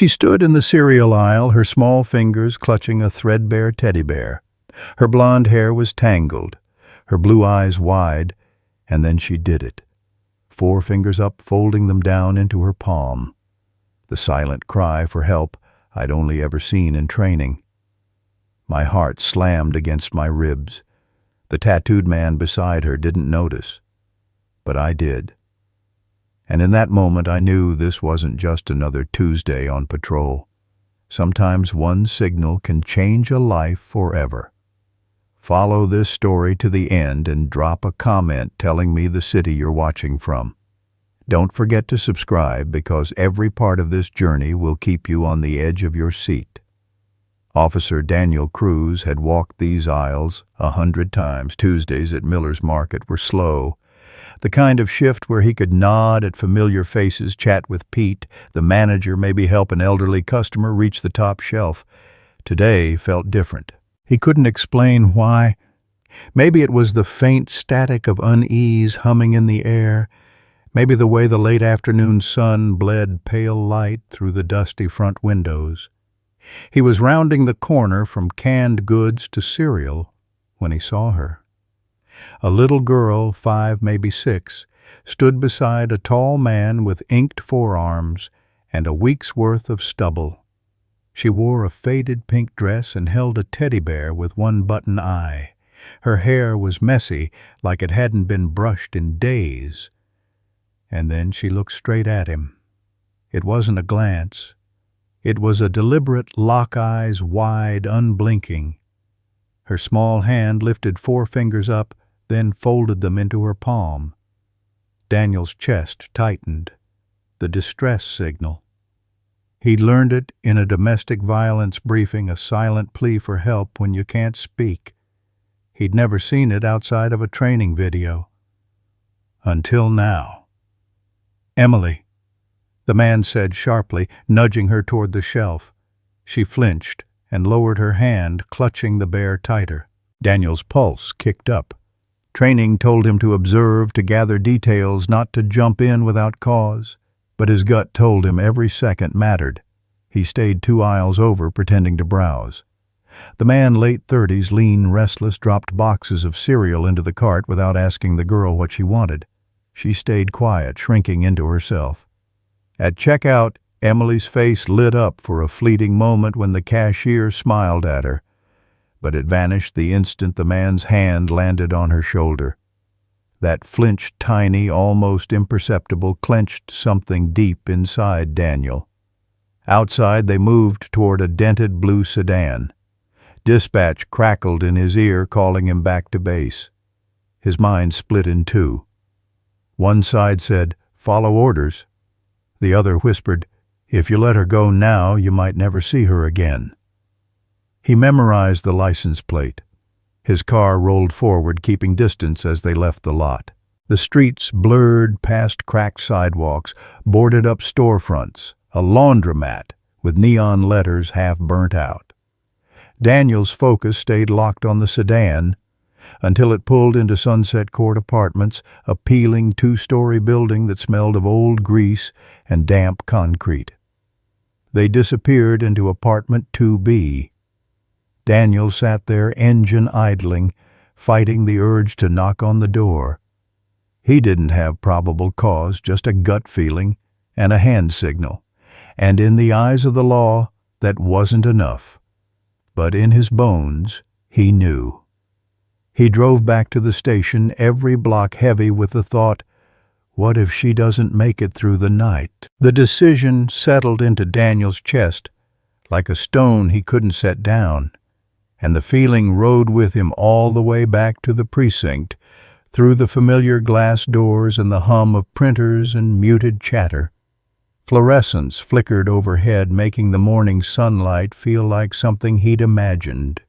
She stood in the cereal aisle, her small fingers clutching a threadbare teddy bear. Her blonde hair was tangled, her blue eyes wide, and then she did it. 4 fingers up, folding them down into her palm. The silent cry for help I'd only ever seen in training. My heart slammed against my ribs. The tattooed man beside her didn't notice, but I did. And in that moment I knew this wasn't just another Tuesday on patrol. Sometimes one signal can change a life forever. Follow this story to the end and drop a comment telling me the city you're watching from. Don't forget to subscribe because every part of this journey will keep you on the edge of your seat. Officer Daniel Cruz had walked these aisles 100 times. Tuesdays at Miller's Market were slow. The kind of shift where he could nod at familiar faces, chat with Pete, the manager, maybe help an elderly customer reach the top shelf. Today felt different. He couldn't explain why. Maybe it was the faint static of unease humming in the air. Maybe the way the late afternoon sun bled pale light through the dusty front windows. He was rounding the corner from canned goods to cereal when he saw her. A little girl, 5, maybe 6, stood beside a tall man with inked forearms and a week's worth of stubble. She wore a faded pink dress and held a teddy bear with one button eye. Her hair was messy, like it hadn't been brushed in days. And then she looked straight at him. It wasn't a glance. It was a deliberate lock, eyes wide, unblinking. Her small hand lifted 4 fingers up, then folded them into her palm. Daniel's chest tightened. The distress signal. He'd learned it in a domestic violence briefing, a silent plea for help when you can't speak. He'd never seen it outside of a training video. Until now. "Emily," the man said sharply, nudging her toward the shelf. She flinched and lowered her hand, clutching the bear tighter. Daniel's pulse kicked up. Training told him to observe, to gather details, not to jump in without cause. But his gut told him every second mattered. He stayed 2 aisles over, pretending to browse. The man, late 30s, lean, restless, dropped boxes of cereal into the cart without asking the girl what she wanted. She stayed quiet, shrinking into herself. At checkout, Emily's face lit up for a fleeting moment when the cashier smiled at her, but it vanished the instant the man's hand landed on her shoulder. That flinched, tiny, almost imperceptible, clenched something deep inside Daniel. Outside, they moved toward a dented blue sedan. Dispatch crackled in his ear, calling him back to base. His mind split in 2. One side said, "Follow orders." The other whispered, "If you let her go now, you might never see her again." He memorized the license plate. His car rolled forward, keeping distance as they left the lot. The streets blurred past cracked sidewalks, boarded up storefronts, a laundromat with neon letters half burnt out. Daniel's focus stayed locked on the sedan until it pulled into Sunset Court Apartments, a peeling 2-story building that smelled of old grease and damp concrete. They disappeared into apartment 2B. Daniel sat there, engine idling, fighting the urge to knock on the door. He didn't have probable cause, just a gut feeling and a hand signal. And in the eyes of the law, that wasn't enough. But in his bones, he knew. He drove back to the station, every block heavy with the thought, what if she doesn't make it through the night? The decision settled into Daniel's chest like a stone he couldn't set down, and the feeling rode with him all the way back to the precinct, through the familiar glass doors and the hum of printers and muted chatter. Fluorescents flickered overhead, making the morning sunlight feel like something he'd imagined.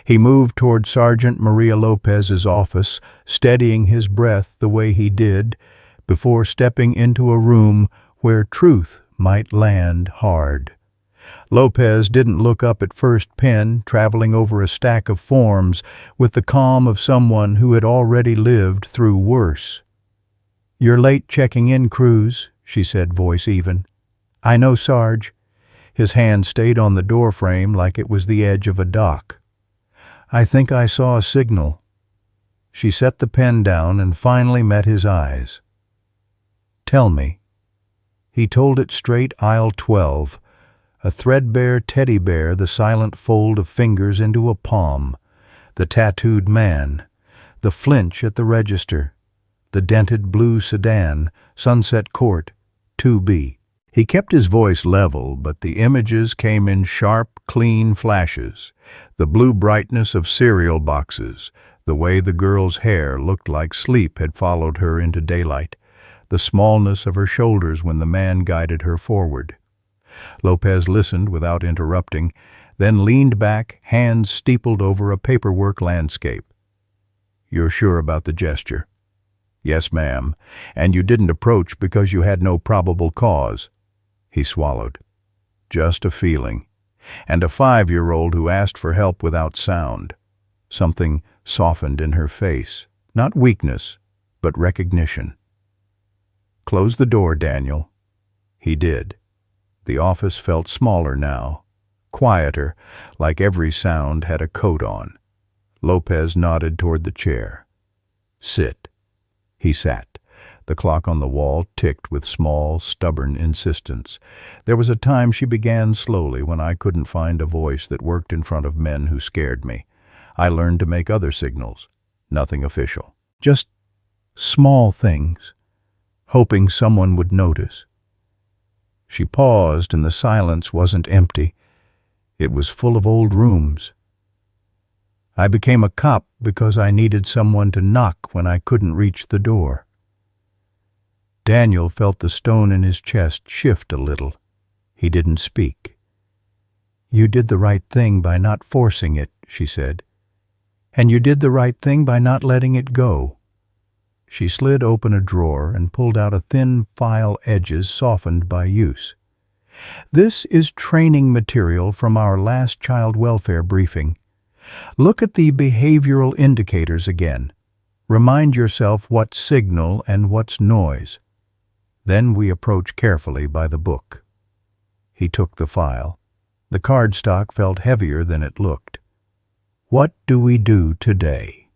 He moved toward Sergeant Maria Lopez's office, steadying his breath the way he did, before stepping into a room where truth might land hard. Lopez didn't look up at first, pen traveling over a stack of forms with the calm of someone who had already lived through worse. "You're late checking in, Cruz," she said, voice even. "I know, Sarge. His hand stayed on the doorframe like it was the edge of a dock. "I think I saw a signal." She set the pen down and finally met his eyes. "Tell me." He told it straight, aisle 12, a threadbare teddy bear, the silent fold of fingers into a palm, the tattooed man, the flinch at the register, the dented blue sedan, Sunset Court, 2B. He kept his voice level, but the images came in sharp, clean flashes, the blue brightness of cereal boxes, the way the girl's hair looked like sleep had followed her into daylight, the smallness of her shoulders when the man guided her forward. Lopez listened without interrupting, then leaned back, hands steepled over a paperwork landscape. "You're sure about the gesture?" "Yes, ma'am. And you didn't approach because you had no probable cause." He swallowed. "Just a feeling. And a 5-year-old who asked for help without sound." Something softened in her face. Not weakness, but recognition. "Close the door, Daniel." He did. The office felt smaller now, quieter, like every sound had a coat on. Lopez nodded toward the chair. "Sit." He sat. The clock on the wall ticked with small, stubborn insistence. There was a time, she began slowly, when I couldn't find a voice that worked in front of men who scared me. I learned to make other signals, nothing official. Just small things, hoping someone would notice. She paused, and the silence wasn't empty. It was full of old rooms. I became a cop because I needed someone to knock when I couldn't reach the door. Daniel felt the stone in his chest shift a little. He didn't speak. "You did the right thing by not forcing it," she said. "And you did the right thing by not letting it go." She slid open a drawer and pulled out a thin file, edges softened by use. "This is training material from our last child welfare briefing. Look at the behavioral indicators again. Remind yourself what's signal and what's noise. Then we approach carefully by the book." He took the file. The cardstock felt heavier than it looked. "What do we do today?"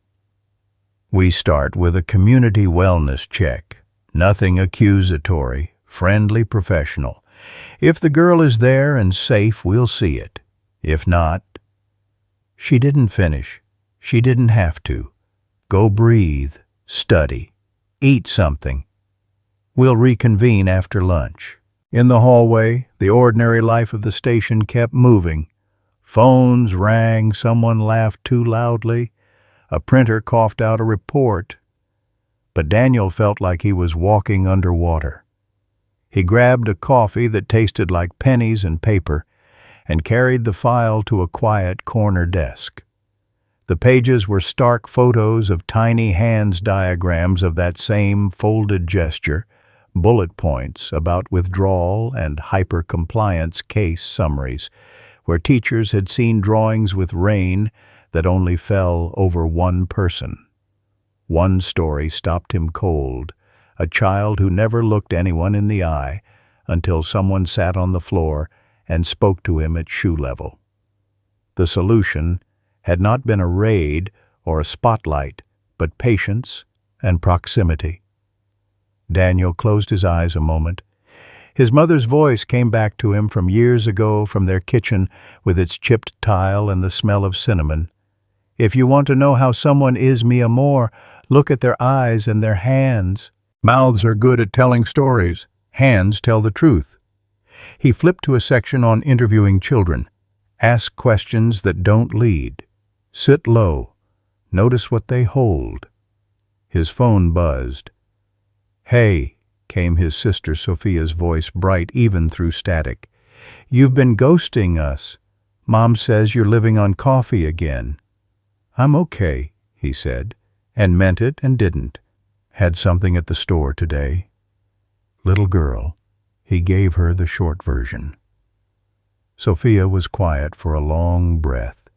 "We start with a community wellness check. Nothing accusatory, friendly, professional. If the girl is there and safe, we'll see it. If not—" She didn't finish. She didn't have to. "Go breathe, study, eat something. We'll reconvene after lunch." In the hallway, the ordinary life of the station kept moving. Phones rang, someone laughed too loudly, a printer coughed out a report. But Daniel felt like he was walking underwater. He grabbed a coffee that tasted like pennies and paper and carried the file to a quiet corner desk. The pages were stark photos of tiny hands, diagrams of that same folded gesture, bullet points about withdrawal and hyper-compliance case summaries, where teachers had seen drawings with rain that only fell over one person. One story stopped him cold, a child who never looked anyone in the eye until someone sat on the floor and spoke to him at shoe level. The solution had not been a raid or a spotlight, but patience and proximity. Daniel closed his eyes a moment. His mother's voice came back to him from years ago, from their kitchen with its chipped tile and the smell of cinnamon. "If you want to know how someone is, mi amor, look at their eyes and their hands. Mouths are good at telling stories. Hands tell the truth." He flipped to a section on interviewing children. "Ask questions that don't lead. Sit low. Notice what they hold." His phone buzzed. "Hey," came his sister Sophia's voice, bright even through static. "You've been ghosting us. Mom says you're living on coffee again." "I'm okay," he said, and meant it and didn't. "Had something at the store today." "Little girl." He gave her the short version. Sophia was quiet for a long breath.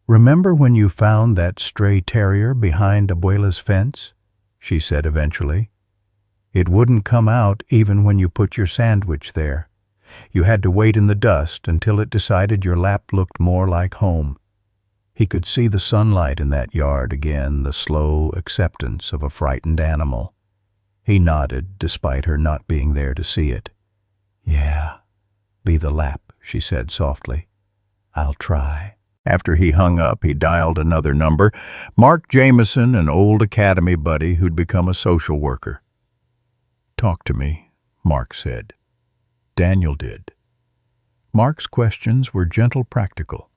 "Remember when you found that stray terrier behind Abuela's fence?" she said eventually. "It wouldn't come out even when you put your sandwich there. You had to wait in the dust until it decided your lap looked more like home. He could see the sunlight in that yard again, the slow acceptance of a frightened animal. He nodded, despite her not being there to see it. "Yeah, be the lap," she said softly. "I'll try." After he hung up, he dialed another number, Mark Jameson, an old academy buddy who'd become a social worker. "Talk to me," Mark said. Daniel did. Mark's questions were gentle, practical.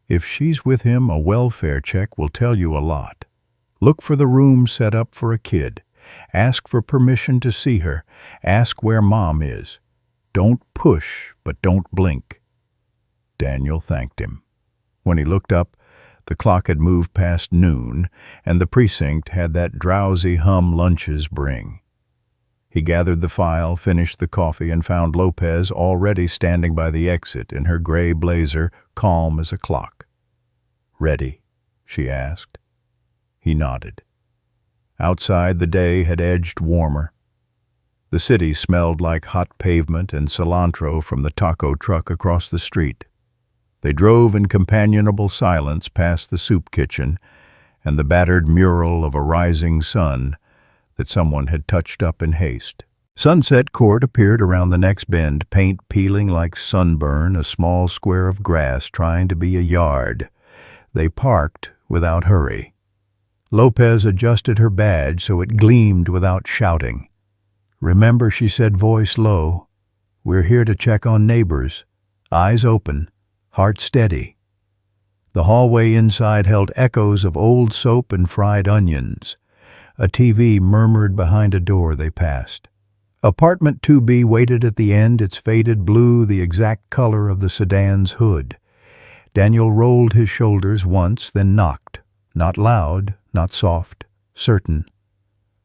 If she's with him, a welfare check will tell you a lot. Look for the room set up for a kid. Ask for permission to see her. Ask where Mom is. Don't push, but don't blink. Daniel thanked him. When he looked up, the clock had moved past noon, and the precinct had that drowsy hum lunches bring. He gathered the file, finished the coffee, and found Lopez already standing by the exit in her gray blazer, calm as a clock. "Ready?" she asked. He nodded. Outside, the day had edged warmer. The city smelled like hot pavement and cilantro from the taco truck across the street. They drove in companionable silence past the soup kitchen and the battered mural of a rising sun that someone had touched up in haste. Sunset Court appeared around the next bend, paint peeling like sunburn, a small square of grass trying to be a yard. They parked without hurry. Lopez adjusted her badge so it gleamed without shouting. "Remember," she said, voice low, "we're here to check on neighbors. Eyes open, heart steady." The hallway inside held echoes of old soap and fried onions. A TV murmured behind a door they passed. Apartment 2B waited at the end, its faded blue the exact color of the sedan's hood. Daniel rolled his shoulders once, then knocked. Not loud, not soft, certain.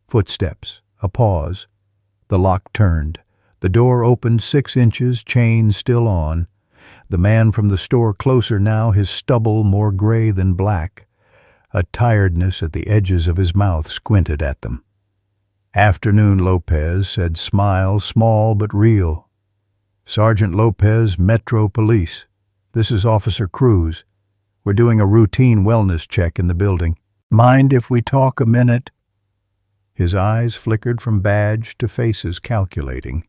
Footsteps, a pause. The lock turned. The door opened 6 inches, chain still on. The man from the store closer now, his stubble more gray than black. A tiredness at the edges of his mouth squinted at them. "Afternoon," Lopez said, smile small but real. "Sergeant Lopez, Metro Police. This is Officer Cruz. We're doing a routine wellness check in the building. Mind if we talk a minute?" His eyes flickered from badge to faces calculating.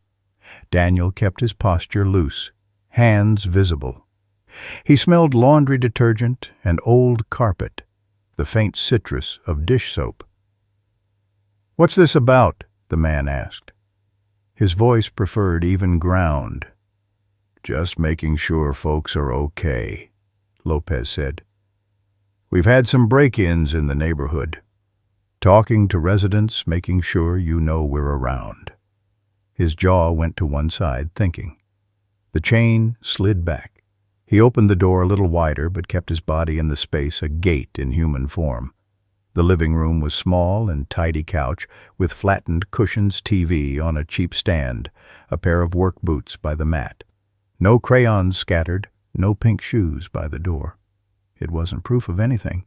Daniel kept his posture loose, hands visible. He smelled laundry detergent and old carpet, the faint citrus of dish soap. "What's this about?" the man asked. His voice preferred even ground. "Just making sure folks are okay," Lopez said. "We've had some break-ins in the neighborhood. Talking to residents, making sure you know we're around." His jaw went to one side, thinking. The chain slid back. He opened the door a little wider, but kept his body in the space, a gate in human form. The living room was small and tidy couch, with flattened cushions, TV on a cheap stand, a pair of work boots by the mat. No crayons scattered, no pink shoes by the door. It wasn't proof of anything.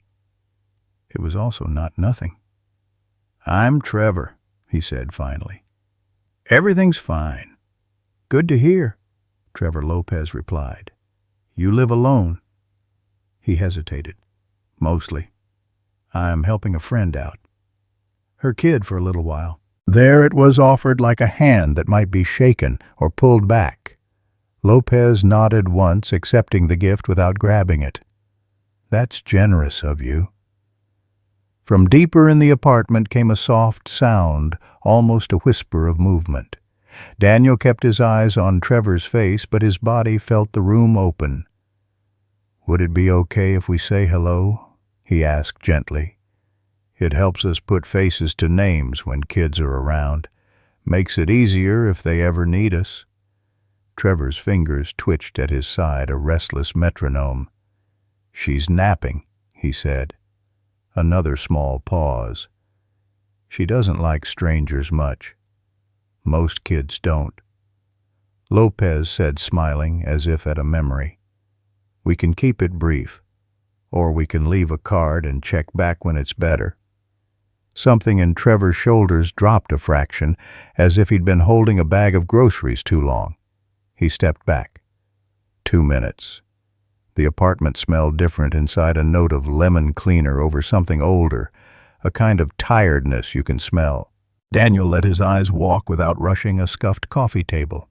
It was also not nothing. "I'm Trevor," he said finally. "Everything's fine." "Good to hear," Trevor Lopez replied. "You live alone?" He hesitated. "Mostly. I'm helping a friend out. Her kid for a little while." There it was, offered like a hand that might be shaken or pulled back. Lopez nodded once, accepting the gift without grabbing it. "That's generous of you." From deeper in the apartment came a soft sound, almost a whisper of movement. Daniel kept his eyes on Trevor's face, but his body felt the room open. "Would it be okay if we say hello?" he asked gently. "It helps us put faces to names when kids are around. Makes it easier if they ever need us." Trevor's fingers twitched at his side, a restless metronome. "She's napping," he said. Another small pause. "She doesn't like strangers much. Most kids don't." Lopez said, smiling as if at a memory. "We can keep it brief, or we can leave a card and check back when it's better." Something in Trevor's shoulders dropped a fraction, as if he'd been holding a bag of groceries too long. He stepped back. 2 minutes. The apartment smelled different inside, a note of lemon cleaner over something older, a kind of tiredness you can smell. Daniel let his eyes walk without rushing a scuffed coffee table.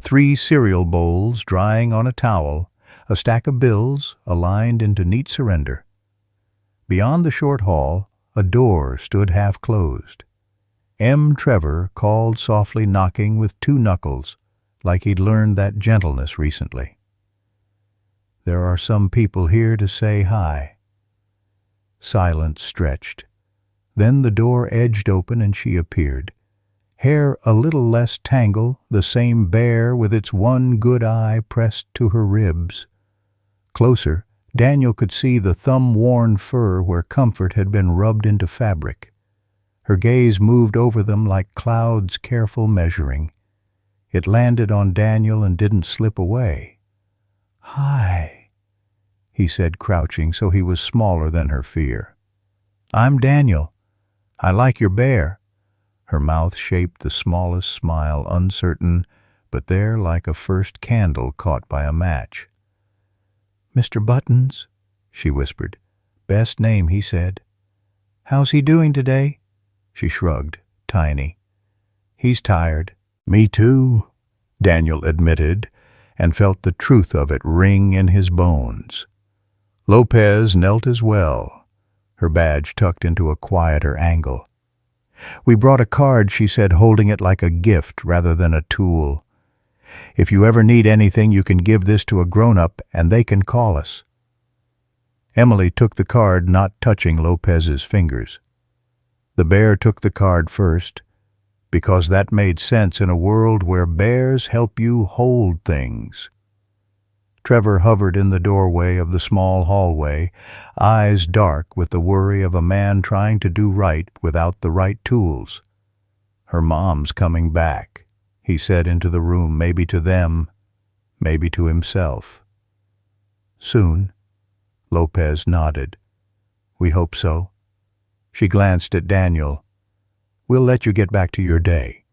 3 cereal bowls drying on a towel, a stack of bills aligned into neat surrender. Beyond the short hall, a door stood half-closed. M. Trevor called softly, knocking with 2 knuckles, like he'd learned that gentleness recently. "There are some people here to say hi." Silence stretched. Then the door edged open and she appeared. Hair a little less tangle, the same bare with its one good eye pressed to her ribs. Closer, Daniel could see the thumb-worn fur where comfort had been rubbed into fabric. Her gaze moved over them like clouds careful measuring. It landed on Daniel and didn't slip away. "Hi," he said, crouching so he was smaller than her fear. "I'm Daniel. I like your bear." Her mouth shaped the smallest smile, uncertain, but there like a first candle caught by a match. "Mr. Buttons," she whispered. "Best name," he said. "How's he doing today?" She shrugged, tiny. "He's tired." "Me too," Daniel admitted, and felt the truth of it ring in his bones. Lopez knelt as well, her badge tucked into a quieter angle. "We brought a card," she said, holding it like a gift rather than a tool. "If you ever need anything, you can give this to a grown-up and they can call us." Emily took the card, not touching Lopez's fingers. The bear took the card first, because that made sense in a world where bears help you hold things. Trevor hovered in the doorway of the small hallway, eyes dark with the worry of a man trying to do right without the right tools. "Her mom's coming back," he said into the room, maybe to them, maybe to himself. "Soon?" Lopez nodded. "We hope so." She glanced at Daniel. "We'll let you get back to your day.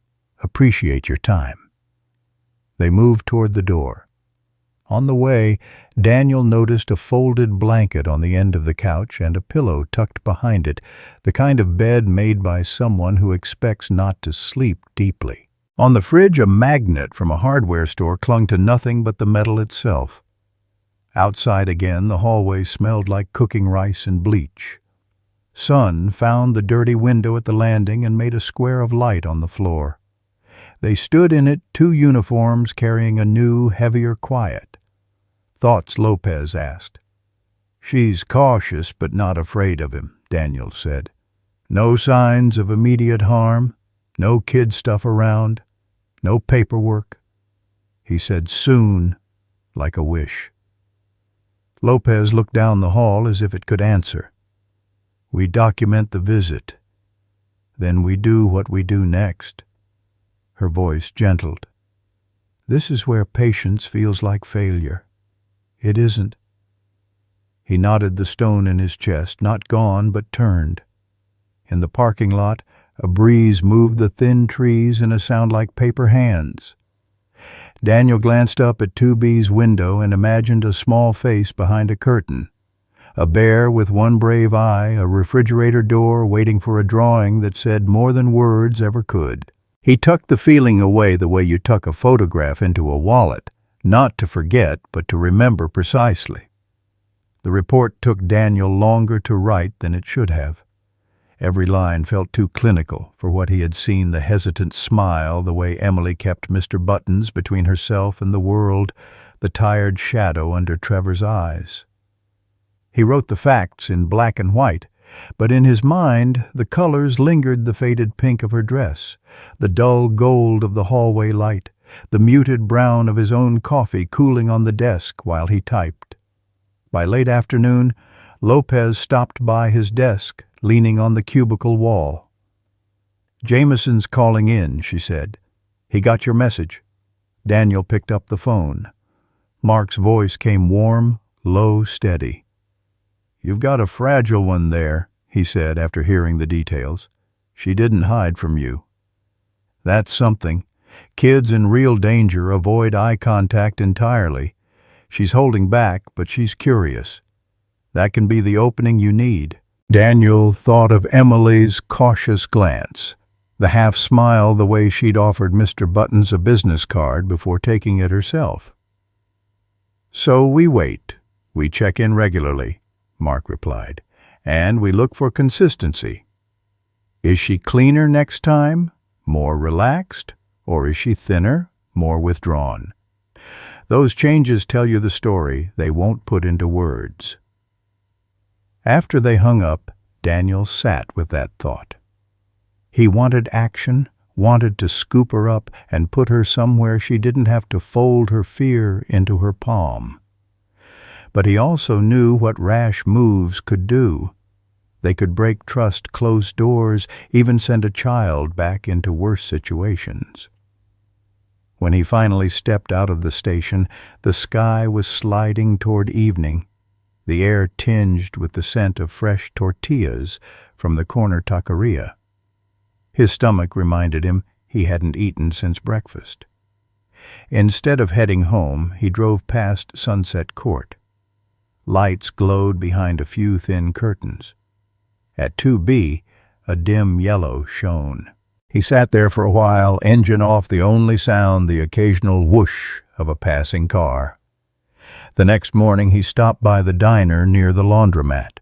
Appreciate your time." They moved toward the door. On the way, Daniel noticed a folded blanket on the end of the couch and a pillow tucked behind it, the kind of bed made by someone who expects not to sleep deeply. On the fridge, a magnet from a hardware store clung to nothing but the metal itself. Outside again, the hallway smelled like cooking rice and bleach. Sun found the dirty window at the landing and made a square of light on the floor. They stood in it, 2 uniforms carrying a new, heavier quiet. "Thoughts?" Lopez asked. "She's cautious but not afraid of him," Daniel said. "No signs of immediate harm, no kid stuff around, no paperwork." He said soon, like a wish. Lopez looked down the hall as if it could answer. "We document the visit. Then we do what we do next." Her voice gentled. "This is where patience feels like failure. It isn't." He nodded the stone in his chest, not gone but turned. In the parking lot, a breeze moved the thin trees in a sound like paper hands. Daniel glanced up at 2B's window and imagined a small face behind a curtain. A bear with one brave eye, a refrigerator door waiting for a drawing that said more than words ever could. He tucked the feeling away the way you tuck a photograph into a wallet, not to forget, but to remember precisely. The report took Daniel longer to write than it should have. Every line felt too clinical for what he had seen, the hesitant smile, the way Emily kept Mr. Buttons between herself and the world, the tired shadow under Trevor's eyes. He wrote the facts in black and white, but in his mind the colors lingered: the faded pink of her dress, the dull gold of the hallway light, the muted brown of his own coffee cooling on the desk while he typed. By late afternoon, Lopez stopped by his desk, leaning on the cubicle wall. "Jameson's calling in," she said. "He got your message." Daniel picked up the phone. Mark's voice came warm, low, steady. "You've got a fragile one there," he said after hearing the details. "She didn't hide from you." "That's something. Kids in real danger avoid eye contact entirely. She's holding back, but she's curious. That can be the opening you need. Daniel thought of Emily's cautious glance, the half smile the way she'd offered Mr. Buttons a business card before taking it herself. "So we wait. We check in regularly," Mark replied, "and we look for consistency. Is she cleaner next time, more relaxed, or is she thinner, more withdrawn? Those changes tell you the story they won't put into words." After they hung up, Daniel sat with that thought. He wanted action, wanted to scoop her up and put her somewhere she didn't have to fold her fear into her palm. But he also knew what rash moves could do. They could break trust, close doors, even send a child back into worse situations. When he finally stepped out of the station, the sky was sliding toward evening, the air tinged with the scent of fresh tortillas from the corner taqueria. His stomach reminded him he hadn't eaten since breakfast. Instead of heading home, he drove past Sunset Court. Lights glowed behind a few thin curtains. At 2B, a dim yellow shone. He sat there for a while, engine off, the only sound the occasional whoosh of a passing car. The next morning he stopped by the diner near the laundromat.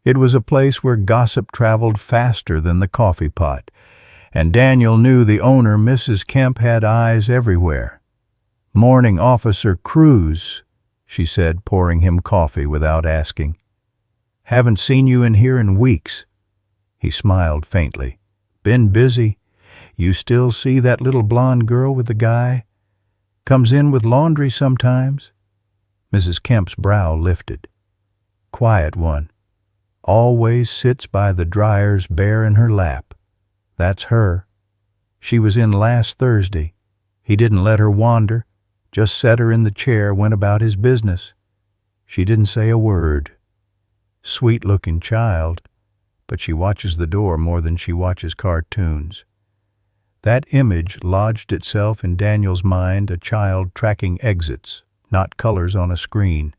It was a place where gossip traveled faster than the coffee pot, and Daniel knew the owner, Mrs. Kemp, had eyes everywhere. "Morning, Officer Cruz," she said, pouring him coffee without asking. "Haven't seen you in here in weeks." He smiled faintly. "Been busy. You still see that little blonde girl with the guy? Comes in with laundry sometimes." Mrs. Kemp's brow lifted. "Quiet one. Always sits by the dryers bare in her lap. That's her. She was in last Thursday. He didn't let her wander, just set her in the chair, went about his business. She didn't say a word. Sweet-looking child, but she watches the door more than she watches cartoons." That image lodged itself in Daniel's mind, a child tracking exits, not colors on a screen.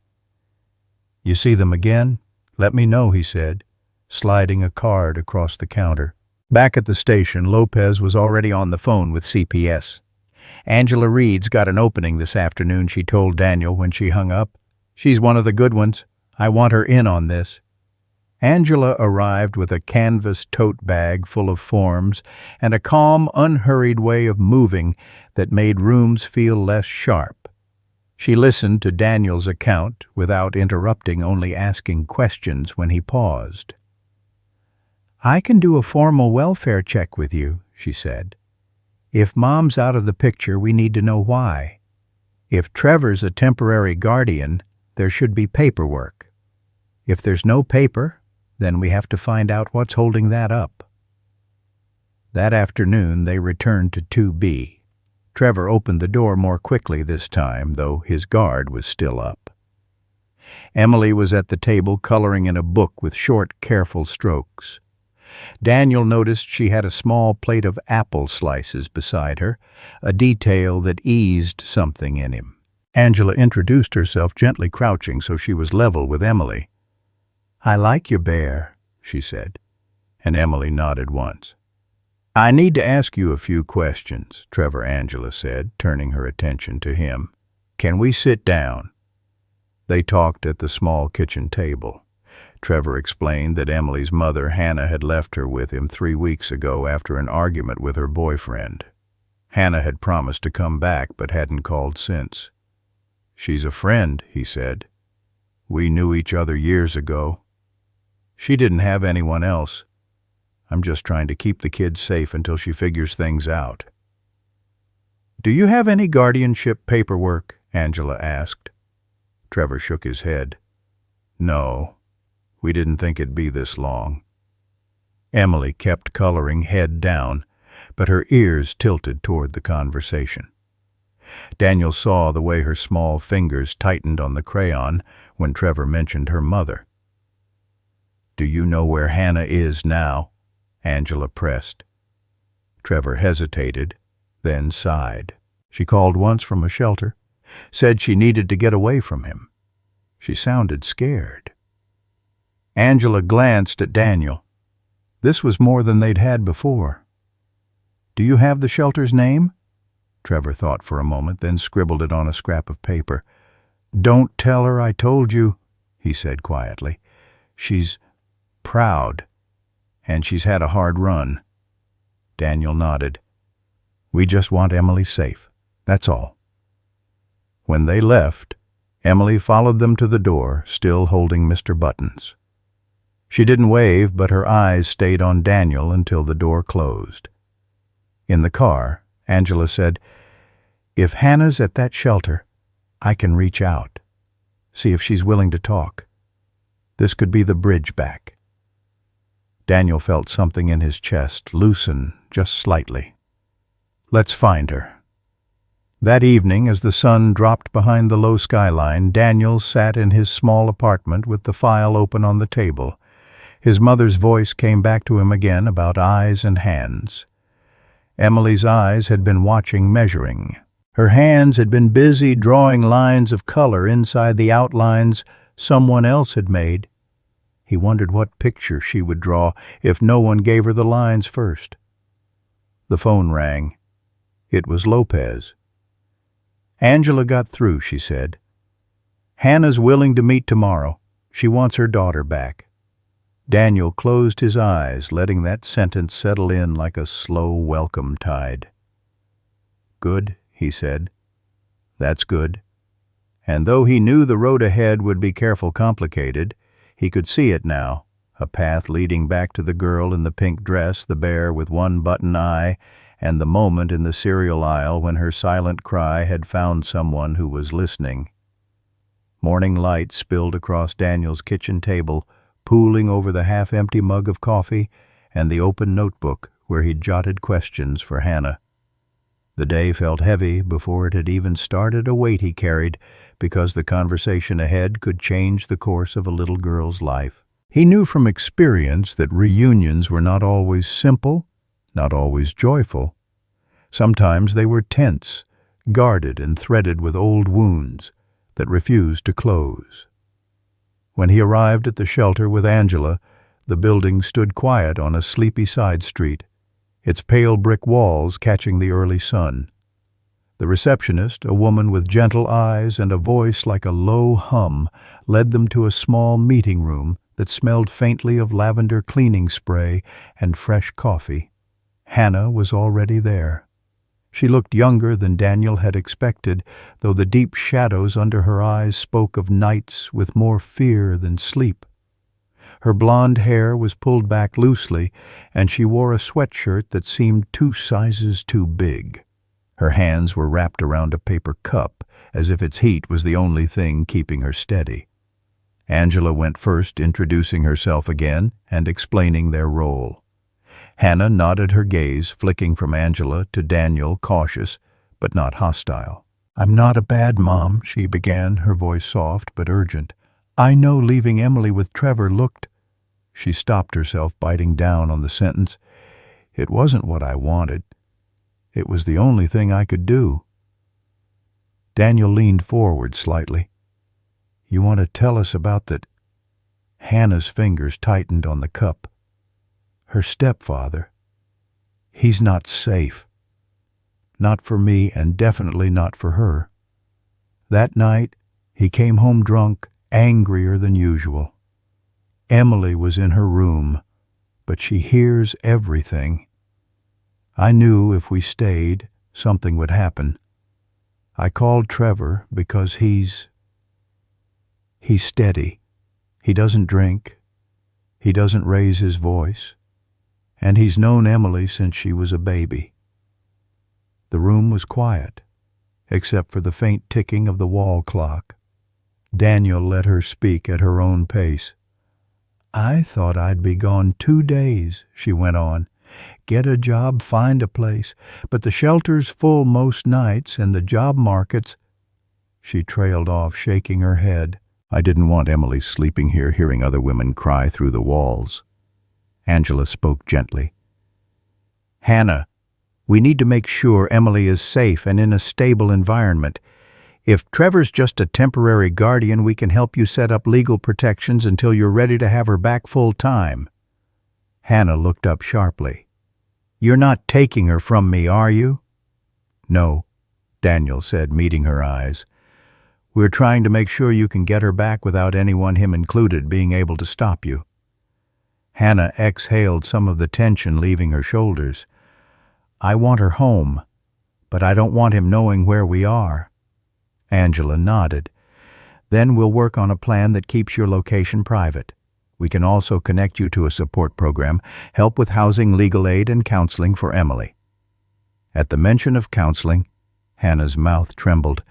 "You see them again? Let me know," he said, sliding a card across the counter. Back at the station, Lopez was already on the phone with CPS. "Angela Reed's got an opening this afternoon," she told Daniel when she hung up. "She's one of the good ones. I want her in on this." Angela arrived with a canvas tote bag full of forms and a calm, unhurried way of moving that made rooms feel less sharp. She listened to Daniel's account without interrupting, only asking questions when he paused. "I can do a formal welfare check with you," she said. "If Mom's out of the picture, we need to know why. If Trevor's a temporary guardian, there should be paperwork. If there's no paper, then we have to find out what's holding that up." That afternoon they returned to 2B. Trevor opened the door more quickly this time, though his guard was still up. Emily was at the table coloring in a book with short, careful strokes. Daniel noticed she had a small plate of apple slices beside her, a detail that eased something in him. Angela introduced herself, gently crouching so she was level with Emily. "I like your bear," she said, and Emily nodded once. "I need to ask you a few questions," Trevor Angela said, turning her attention to him. "Can we sit down?" They talked at the small kitchen table. Trevor explained that Emily's mother, Hannah, had left her with him 3 weeks ago after an argument with her boyfriend. Hannah had promised to come back but hadn't called since. "She's a friend," he said. "We knew each other years ago. She didn't have anyone else. I'm just trying to keep the kids safe until she figures things out." "Do you have any guardianship paperwork?" Angela asked. Trevor shook his head. "No, we didn't think it'd be this long." Emily kept coloring, head down, but her ears tilted toward the conversation. Daniel saw the way her small fingers tightened on the crayon when Trevor mentioned her mother. "Do you know where Hannah is now?" Angela pressed. Trevor hesitated, then sighed. She called once from a shelter, said she needed to get away from him. She sounded scared. Angela glanced at Daniel. This was more than they'd had before. "Do you have the shelter's name?" Trevor thought for a moment, then scribbled it on a scrap of paper. "Don't tell her I told you," he said quietly. "She's proud, and she's had a hard run." Daniel nodded. "We just want Emily safe, that's all." When they left, Emily followed them to the door, still holding Mr. Buttons. She didn't wave, but her eyes stayed on Daniel until the door closed. In the car, Angela said, "If Hannah's at that shelter, I can reach out, see if she's willing to talk. This could be the bridge back." Daniel felt something in his chest loosen just slightly. "Let's find her." That evening, as the sun dropped behind the low skyline, Daniel sat in his small apartment with the file open on the table. His mother's voice came back to him again about eyes and hands. Emily's eyes had been watching, measuring. Her hands had been busy drawing lines of color inside the outlines someone else had made. He wondered what picture she would draw if no one gave her the lines first. The phone rang. It was Lopez. "Angela got through," she said. "Hannah's willing to meet tomorrow. She wants her daughter back." Daniel closed his eyes, letting that sentence settle in like a slow welcome tide. "Good," he said. "That's good." And though he knew the road ahead would be careful complicated, he could see it now, a path leading back to the girl in the pink dress, the bear with one button eye, and the moment in the cereal aisle when her silent cry had found someone who was listening. Morning light spilled across Daniel's kitchen table, pooling over the half-empty mug of coffee and the open notebook where he'd jotted questions for Hannah. The day felt heavy before it had even started, a weight he carried, because the conversation ahead could change the course of a little girl's life. He knew from experience that reunions were not always simple, not always joyful. Sometimes they were tense, guarded and threaded with old wounds that refused to close. When he arrived at the shelter with Angela, the building stood quiet on a sleepy side street, its pale brick walls catching the early sun. The receptionist, a woman with gentle eyes and a voice like a low hum, led them to a small meeting room that smelled faintly of lavender cleaning spray and fresh coffee. Hannah was already there. She looked younger than Daniel had expected, though the deep shadows under her eyes spoke of nights with more fear than sleep. Her blonde hair was pulled back loosely, and she wore a sweatshirt that seemed 2 sizes too big. Her hands were wrapped around a paper cup, as if its heat was the only thing keeping her steady. Angela went first, introducing herself again and explaining their role. Hannah nodded her gaze, flicking from Angela to Daniel, cautious, but not hostile. "I'm not a bad mom," she began, her voice soft but urgent. "I know leaving Emily with Trevor looked—" She stopped herself, biting down on the sentence. "It wasn't what I wanted. It was the only thing I could do." Daniel leaned forward slightly. "You want to tell us about that?" Hannah's fingers tightened on the cup. "Her stepfather. He's not safe. Not for me, and definitely not for her. That night, he came home drunk, angrier than usual. Emily was in her room, but she hears everything. I knew if we stayed, something would happen. I called Trevor because he's steady. He doesn't drink. He doesn't raise his voice. And he's known Emily since she was a baby." The room was quiet, except for the faint ticking of the wall clock. Daniel let her speak at her own pace. "I thought I'd be gone 2 days," she went on. "Get a job, find a place. But the shelter's full most nights, and the job market's—" She trailed off, shaking her head. "I didn't want Emily sleeping here, hearing other women cry through the walls." Angela spoke gently. "Hannah, We need to make sure Emily is safe and in a stable environment. If Trevor's just a temporary guardian, we can help you set up legal protections until you're ready to have her back full time." Hannah looked up sharply. "You're not taking her from me, are you?" "No," Daniel said, meeting her eyes. "We're trying to make sure you can get her back without anyone, him included, being able to stop you." Hannah exhaled, some of the tension leaving her shoulders. "I want her home, but I don't want him knowing where we are." Angela nodded. "Then we'll work on a plan that keeps your location private. We can also connect you to a support program, help with housing, legal aid, and counseling for Emily." At the mention of counseling, Hannah's mouth trembled.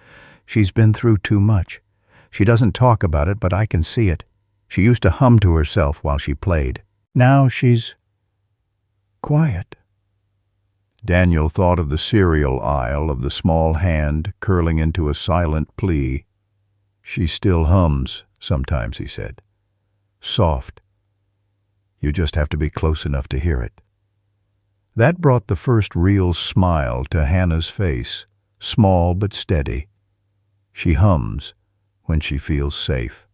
"She's been through too much. She doesn't talk about it, but I can see it. She used to hum to herself while she played. Now she's quiet." Daniel thought of the cereal aisle, of the small hand curling into a silent plea. "She still hums sometimes," he said. "Soft. You just have to be close enough to hear it." That brought the first real smile to Hannah's face, small but steady. She hums when she feels safe.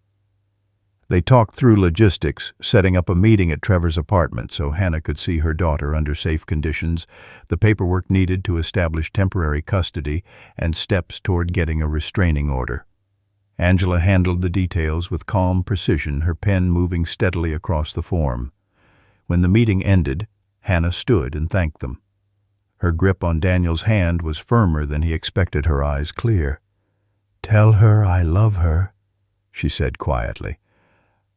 They talked through logistics, setting up a meeting at Trevor's apartment so Hannah could see her daughter under safe conditions, the paperwork needed to establish temporary custody, and steps toward getting a restraining order. Angela handled the details with calm precision, her pen moving steadily across the form. When the meeting ended, Hannah stood and thanked them. Her grip on Daniel's hand was firmer than he expected, her eyes clear. "Tell her I love her," she said quietly.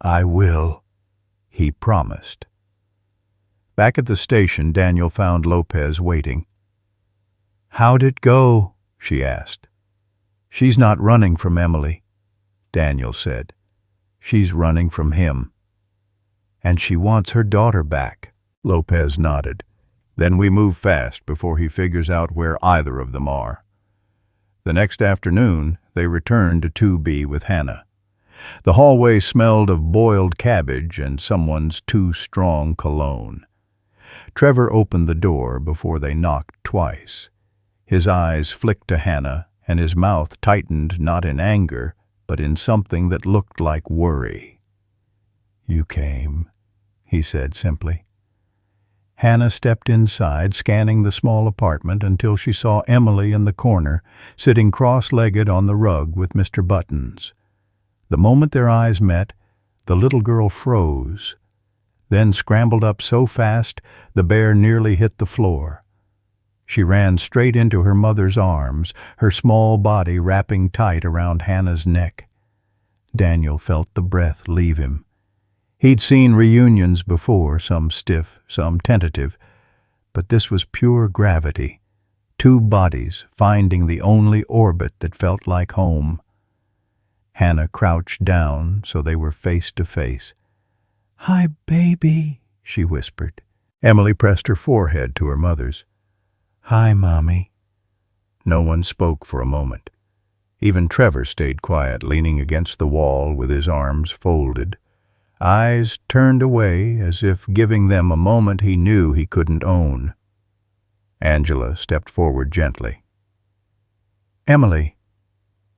"I will," he promised. Back at the station, Daniel found Lopez waiting. "How'd it go?" she asked. "She's not running from Emily," Daniel said. "She's running from him. And she wants her daughter back." Lopez nodded. "Then we move fast before he figures out where either of them are." The next afternoon, they returned to 2B with Hannah. The hallway smelled of boiled cabbage and someone's too strong cologne. Trevor opened the door before they knocked twice. His eyes flicked to Hannah, and his mouth tightened not in anger, but in something that looked like worry. "You came," he said simply. Hannah stepped inside, scanning the small apartment until she saw Emily in the corner, sitting cross-legged on the rug with Mr. Buttons. The moment their eyes met, the little girl froze, then scrambled up so fast the bear nearly hit the floor. She ran straight into her mother's arms, her small body wrapping tight around Hannah's neck. Daniel felt the breath leave him. He'd seen reunions before, some stiff, some tentative, but this was pure gravity, two bodies finding the only orbit that felt like home. Hannah crouched down so they were face to face. "Hi, baby," she whispered. Emily pressed her forehead to her mother's. "Hi, Mommy." No one spoke for a moment. Even Trevor stayed quiet, leaning against the wall with his arms folded, eyes turned away as if giving them a moment he knew he couldn't own. Angela stepped forward gently. "Emily,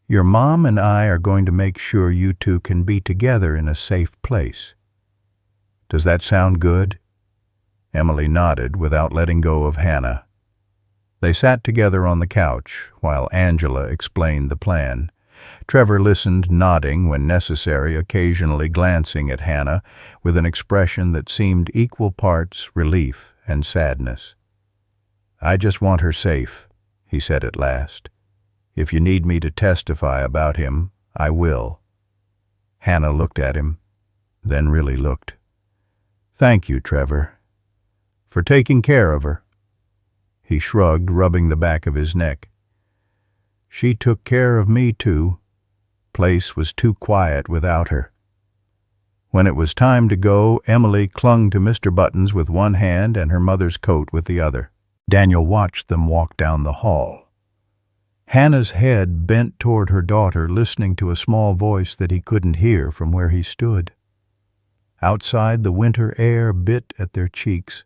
your mom and I are going to make sure you two can be together in a safe place. Does that sound good?" Emily nodded without letting go of Hannah. They sat together on the couch while Angela explained the plan. Trevor listened, nodding when necessary, occasionally glancing at Hannah with an expression that seemed equal parts relief and sadness. "I just want her safe," he said at last. "If you need me to testify about him, I will." Hannah looked at him, then really looked. "Thank you, Trevor, for taking care of her." He shrugged, rubbing the back of his neck. "She took care of me, too. Place was too quiet without her." When it was time to go, Emily clung to Mr. Buttons with one hand and her mother's coat with the other. Daniel watched them walk down the hall. Hannah's head bent toward her daughter, listening to a small voice that he couldn't hear from where he stood. Outside, the winter air bit at their cheeks,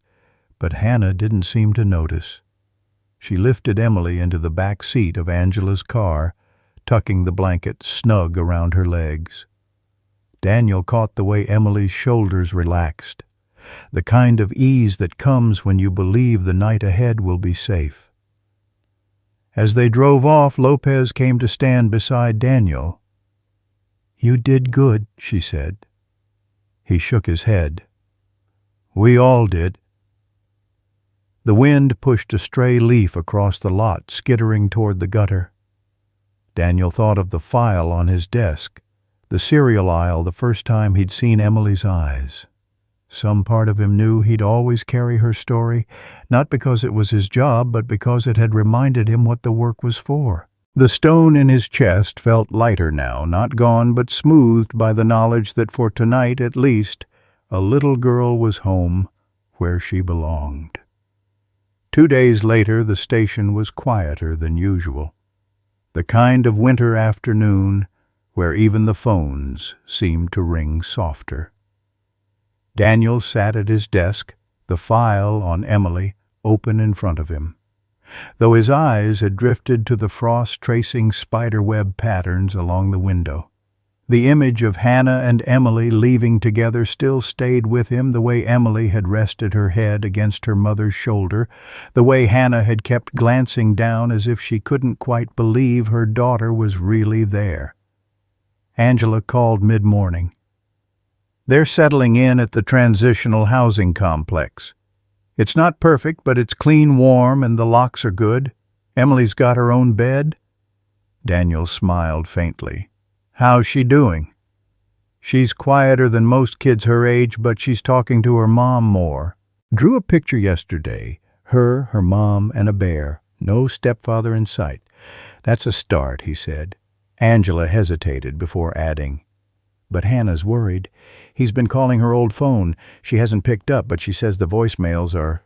but Hannah didn't seem to notice. She lifted Emily into the back seat of Angela's car, tucking the blanket snug around her legs. Daniel caught the way Emily's shoulders relaxed, the kind of ease that comes when you believe the night ahead will be safe. As they drove off, Lopez came to stand beside Daniel. "You did good," she said. He shook his head. "We all did." The wind pushed a stray leaf across the lot, skittering toward the gutter. Daniel thought of the file on his desk, the cereal aisle, the first time he'd seen Emily's eyes. Some part of him knew he'd always carry her story, not because it was his job, but because it had reminded him what the work was for. The stone in his chest felt lighter now, not gone but smoothed by the knowledge that for tonight at least, a little girl was home where she belonged. 2 days later, the station was quieter than usual. The kind of winter afternoon where even the phones seemed to ring softer. Daniel sat at his desk, the file on Emily open in front of him. Though his eyes had drifted to the frost-tracing spiderweb patterns along the window, the image of Hannah and Emily leaving together still stayed with him, the way Emily had rested her head against her mother's shoulder, the way Hannah had kept glancing down as if she couldn't quite believe her daughter was really there. Angela called mid-morning. "They're settling in at the transitional housing complex. It's not perfect, but it's clean, warm, and the locks are good. Emily's got her own bed." Daniel smiled faintly. "How's she doing?" "She's quieter than most kids her age, but she's talking to her mom more. Drew a picture yesterday. Her mom, and a bear. No stepfather in sight. That's a start," he said. Angela hesitated before adding, "But Hannah's worried. He's been calling her old phone. She hasn't picked up, but she says the voicemails are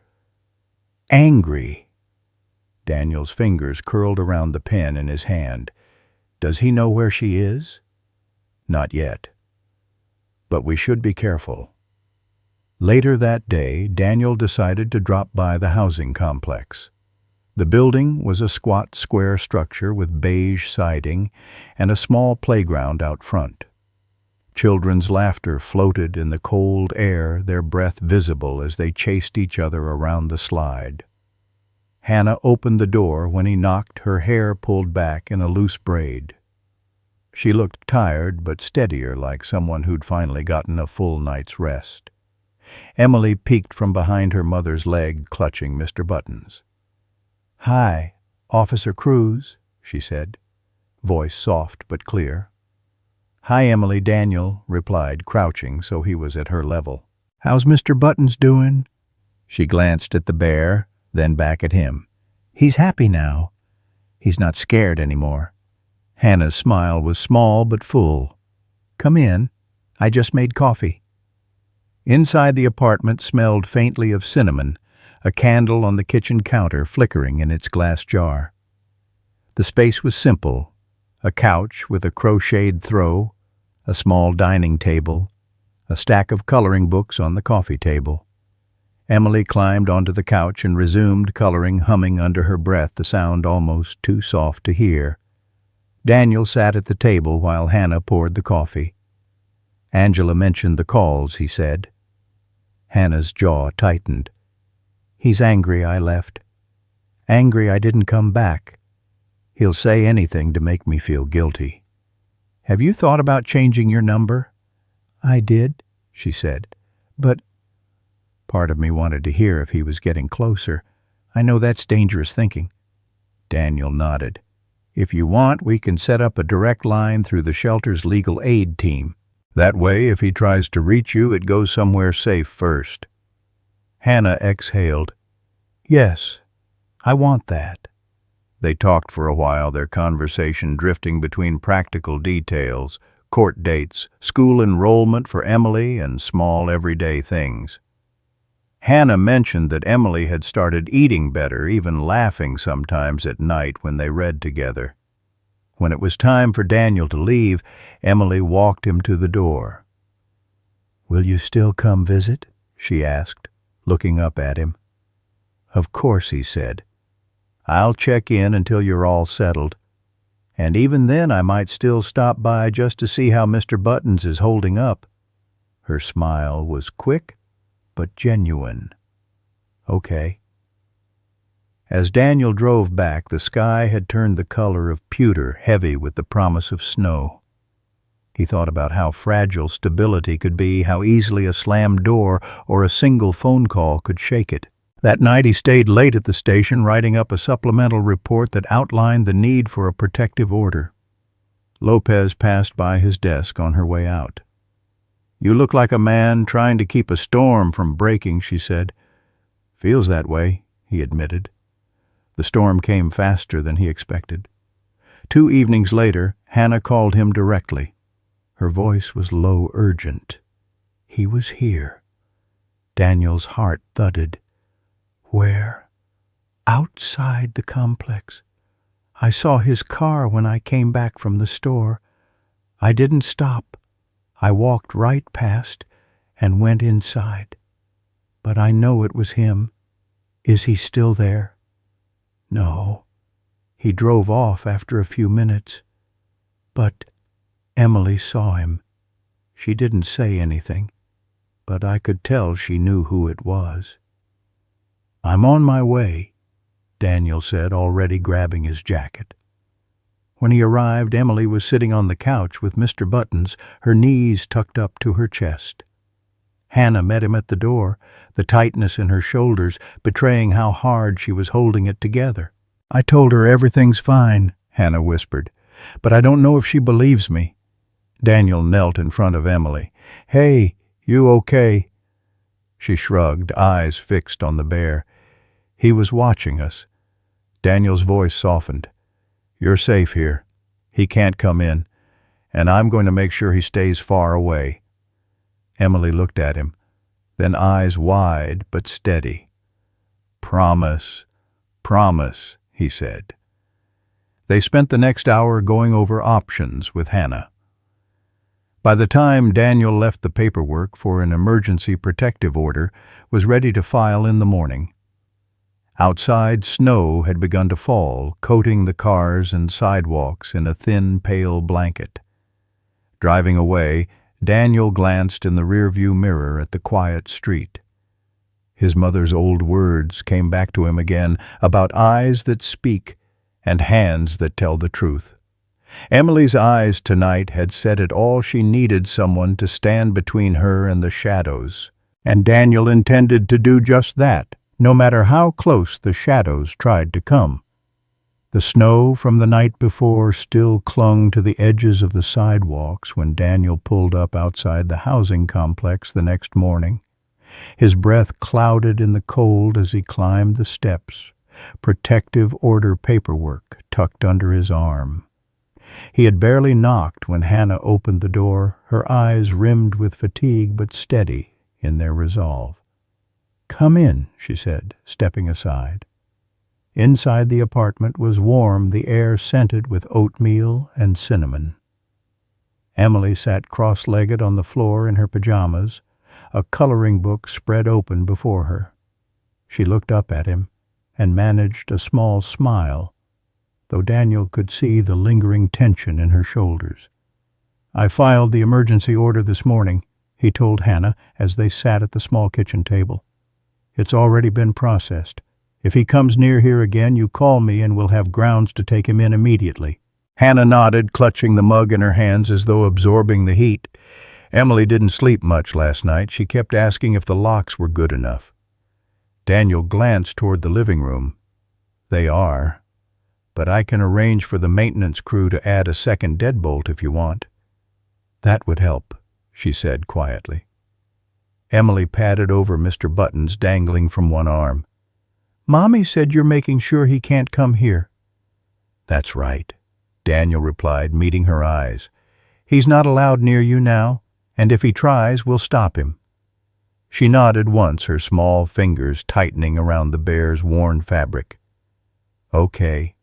angry." Daniel's fingers curled around the pen in his hand. "Does he know where she is?" "Not yet. But we should be careful." Later that day, Daniel decided to drop by the housing complex. The building was a squat square structure with beige siding and a small playground out front. Children's laughter floated in the cold air, their breath visible as they chased each other around the slide. Hannah opened the door when he knocked, her hair pulled back in a loose braid. She looked tired but steadier, like someone who'd finally gotten a full night's rest. Emily peeked from behind her mother's leg, clutching Mr. Buttons. "Hi, Officer Cruz," she said, voice soft but clear. "Hi, Emily," Daniel replied, crouching so he was at her level. "How's Mr. Buttons doing?" She glanced at the bear, then back at him. "He's happy now. He's not scared anymore." Hannah's smile was small but full. "Come in. I just made coffee." Inside the apartment smelled faintly of cinnamon, a candle on the kitchen counter flickering in its glass jar. The space was simple, a couch with a crocheted throw, a small dining table, a stack of coloring books on the coffee table. Emily climbed onto the couch and resumed coloring, humming under her breath, the sound almost too soft to hear. Daniel sat at the table while Hannah poured the coffee. Angela mentioned the calls, he said. Hannah's jaw tightened. "He's angry I left. Angry I didn't come back. He'll say anything to make me feel guilty." "Have you thought about changing your number?" "I did," she said. "But—" Part of me wanted to hear if he was getting closer. "I know that's dangerous thinking." Daniel nodded. "If you want, we can set up a direct line through the shelter's legal aid team. That way, if he tries to reach you, it goes somewhere safe first." Hannah exhaled. "Yes, I want that." They talked for a while, their conversation drifting between practical details, court dates, school enrollment for Emily, and small everyday things. Hannah mentioned that Emily had started eating better, even laughing sometimes at night when they read together. When it was time for Daniel to leave, Emily walked him to the door. "Will you still come visit?" she asked, looking up at him. "Of course," he said. I'll check in until you're all settled. And even then I might still stop by just to see how Mr. Buttons is holding up." Her smile was quick but genuine. "Okay." As Daniel drove back, the sky had turned the color of pewter, heavy with the promise of snow. He thought about how fragile stability could be, how easily a slammed door or a single phone call could shake it. That night he stayed late at the station, writing up a supplemental report that outlined the need for a protective order. Lopez passed by his desk on her way out. "You look like a man trying to keep a storm from breaking," she said. "Feels that way," he admitted. The storm came faster than he expected. 2 evenings later, Hannah called him directly. Her voice was low, urgent. He was here. Daniel's heart thudded. "Where?" "Outside the complex. I saw his car when I came back from the store. I didn't stop. I walked right past and went inside. But I know it was him. Is he still there?" "No. He drove off after a few minutes. But Emily saw him. She didn't say anything, but I could tell she knew who it was." "I'm on my way," Daniel said, already grabbing his jacket. When he arrived, Emily was sitting on the couch with Mr. Buttons, her knees tucked up to her chest. Hannah met him at the door, the tightness in her shoulders betraying how hard she was holding it together. "I told her everything's fine," Hannah whispered, "but I don't know if she believes me." Daniel knelt in front of Emily. "Hey, you okay?" She shrugged, eyes fixed on the bear. "He was watching us." Daniel's voice softened. "You're safe here. He can't come in, and I'm going to make sure he stays far away." Emily looked at him, then eyes wide but steady. "Promise, promise," he said. They spent the next hour going over options with Hannah. By the time Daniel left the paperwork for an emergency protective order was ready to file in the morning. Outside, snow had begun to fall, coating the cars and sidewalks in a thin, pale blanket. Driving away, Daniel glanced in the rearview mirror at the quiet street. His mother's old words came back to him again about eyes that speak and hands that tell the truth. Emily's eyes tonight had said it all she needed, someone to stand between her and the shadows. And Daniel intended to do just that, no matter how close the shadows tried to come. The snow from the night before still clung to the edges of the sidewalks when Daniel pulled up outside the housing complex the next morning. His breath clouded in the cold as he climbed the steps, protective order paperwork tucked under his arm. He had barely knocked when Hannah opened the door, her eyes rimmed with fatigue but steady in their resolve. "Come in," she said, stepping aside. Inside the apartment was warm, the air scented with oatmeal and cinnamon. Emily sat cross-legged on the floor in her pajamas, a coloring book spread open before her. She looked up at him and managed a small smile, though Daniel could see the lingering tension in her shoulders. "I filed the emergency order this morning," he told Hannah as they sat at the small kitchen table. "It's already been processed. If he comes near here again, you call me and we'll have grounds to take him in immediately." Hannah nodded, clutching the mug in her hands as though absorbing the heat. Emily didn't sleep much last night. She kept asking if the locks were good enough. Daniel glanced toward the living room. "They are. But I can arrange for the maintenance crew to add a second deadbolt if you want." "That would help," she said quietly. Emily patted over Mr. Buttons dangling from one arm. "Mommy said you're making sure he can't come here." "That's right," Daniel replied, meeting her eyes. "He's not allowed near you now, and if he tries, we'll stop him." She nodded once, her small fingers tightening around the bear's worn fabric. "Okay."